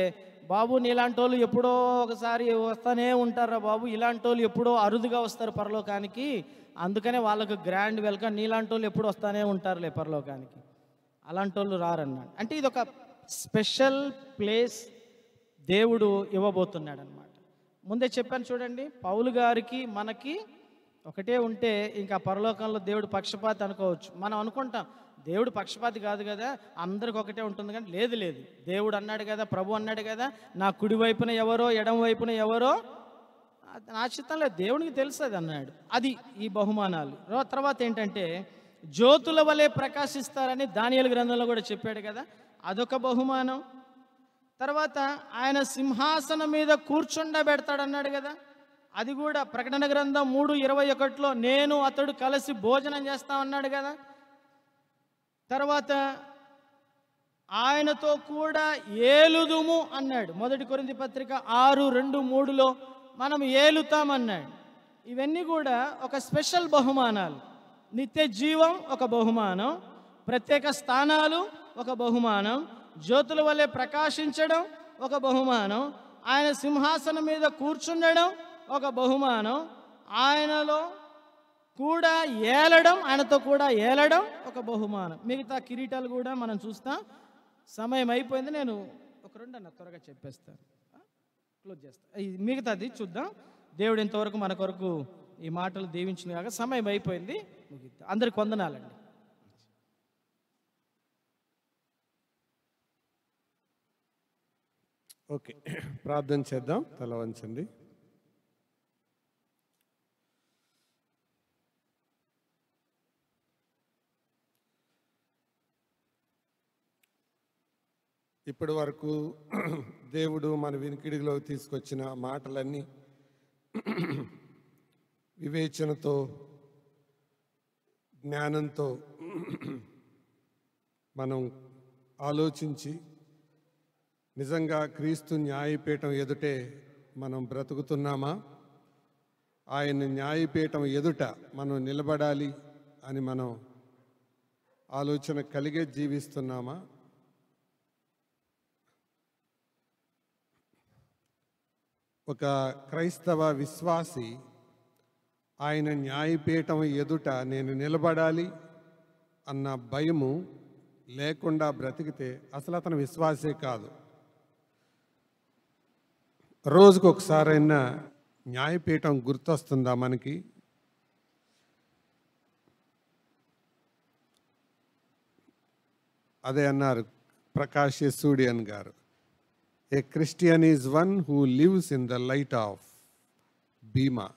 బాబు నీలాంటి వాళ్ళు ఎప్పుడో ఒకసారి వస్తూనే ఉంటారా బాబు, ఇలాంటి వాళ్ళు ఎప్పుడో అరుదుగా వస్తారు పరలోకానికి, అందుకనే వాళ్ళకు గ్రాండ్ వెల్కమ్, నీలాంటి వాళ్ళు ఎప్పుడు వస్తూనే ఉంటారులే పరలోకానికి, అలాంటి వాళ్ళు రారన్నాడు. అంటే ఇది ఒక స్పెషల్ ప్లేస్ దేవుడు ఇవ్వబోతున్నాడు అనమాట. ముందే చెప్పాను చూడండి, పౌలు గారికి మనకి ఒకటే ఉంటే ఇంకా పరలోకంలో దేవుడు పక్షపాతి అనుకోవచ్చు. మనం అనుకుంటాం దేవుడు పక్షపాతి కాదు కదా, అందరికి ఒకటే ఉంటుంది, కానీ లేదు లేదు, దేవుడు అన్నాడు కదా, ప్రభు అన్నాడు కదా, నా కుడి వైపున ఎవరో ఎడమ వైపున ఎవరో నా చిత్తం లేదు, దేవునికి తెలుసు అది అన్నాడు. అది ఈ బహుమానాలు. తర్వాత ఏంటంటే జ్యోతుల వలె ప్రకాశిస్తారని దానియేలు గ్రంథంలో కూడా చెప్పాడు కదా, అదొక బహుమానం. తర్వాత ఆయన సింహాసనం మీద కూర్చుండబెడతాడన్నాడు కదా, అది కూడా ప్రకటన గ్రంథం 3:21లో నేను అతడు కలిసి భోజనం చేస్తామన్నాడు కదా. తర్వాత ఆయనతో కూడా ఏలుదుము అన్నాడు. 1 కొరింథీ పత్రిక 6:2-3లో మనం ఏలుతామన్నాడు. ఇవన్నీ కూడా ఒక స్పెషల్ బహుమానాలు. నిత్య జీవం ఒక బహుమానం, ప్రత్యేక స్థానాలు ఒక బహుమానం, జ్యోతుల వలె ప్రకాశించడం ఒక బహుమానం, ఆయన సింహాసనం మీద కూర్చుండడం ఒక బహుమానం, ఆయనలో కూడా ఏలడం, ఆయనతో కూడా ఏలడం ఒక బహుమానం. మిగతా కిరీటాలు కూడా మనం చూస్తాం. సమయం అయిపోయింది, నేను ఒక 2 అన్న త్వరగా చెప్పేస్తాను, క్లోజ్ చేస్తాను. మిగతాది చూద్దాం. దేవుడు ఇంతవరకు మన కొరకు ఈ మాటలు దీవించిన కాక సమయం అయిపోయింది, ముగిద్దాం. అందరికి వందనాలండి. ఓకే, ప్రార్థన చేద్దాం. తల వంచండి. ఇప్పటి వరకు దేవుడు మన వినికిడిలోకి తీసుకొచ్చిన మాటలన్నీ వివేచనతో, జ్ఞానంతో మనం ఆలోచించి నిజంగా క్రీస్తు న్యాయపీఠం ఎదుటే మనం బ్రతుకుతున్నామా, ఆయన న్యాయపీఠం ఎదుట మనం నిలబడాలి అని మనం ఆలోచన కలిగే జీవిస్తున్నామా? ఒక క్రైస్తవ విశ్వాసి ఆయన న్యాయపీఠం ఎదుట నేను నిలబడాలి అన్న భయము లేకుండా బ్రతికితే అసలు అతను విశ్వాసే కాదు. రోజుకు ఒకసారైనా న్యాయపీఠం గుర్తొస్తుందా మనకి? అదే అన్నారు ప్రకాష్ యస్సూడియన్ గారు, a Christian is one who lives in the light of బీమా.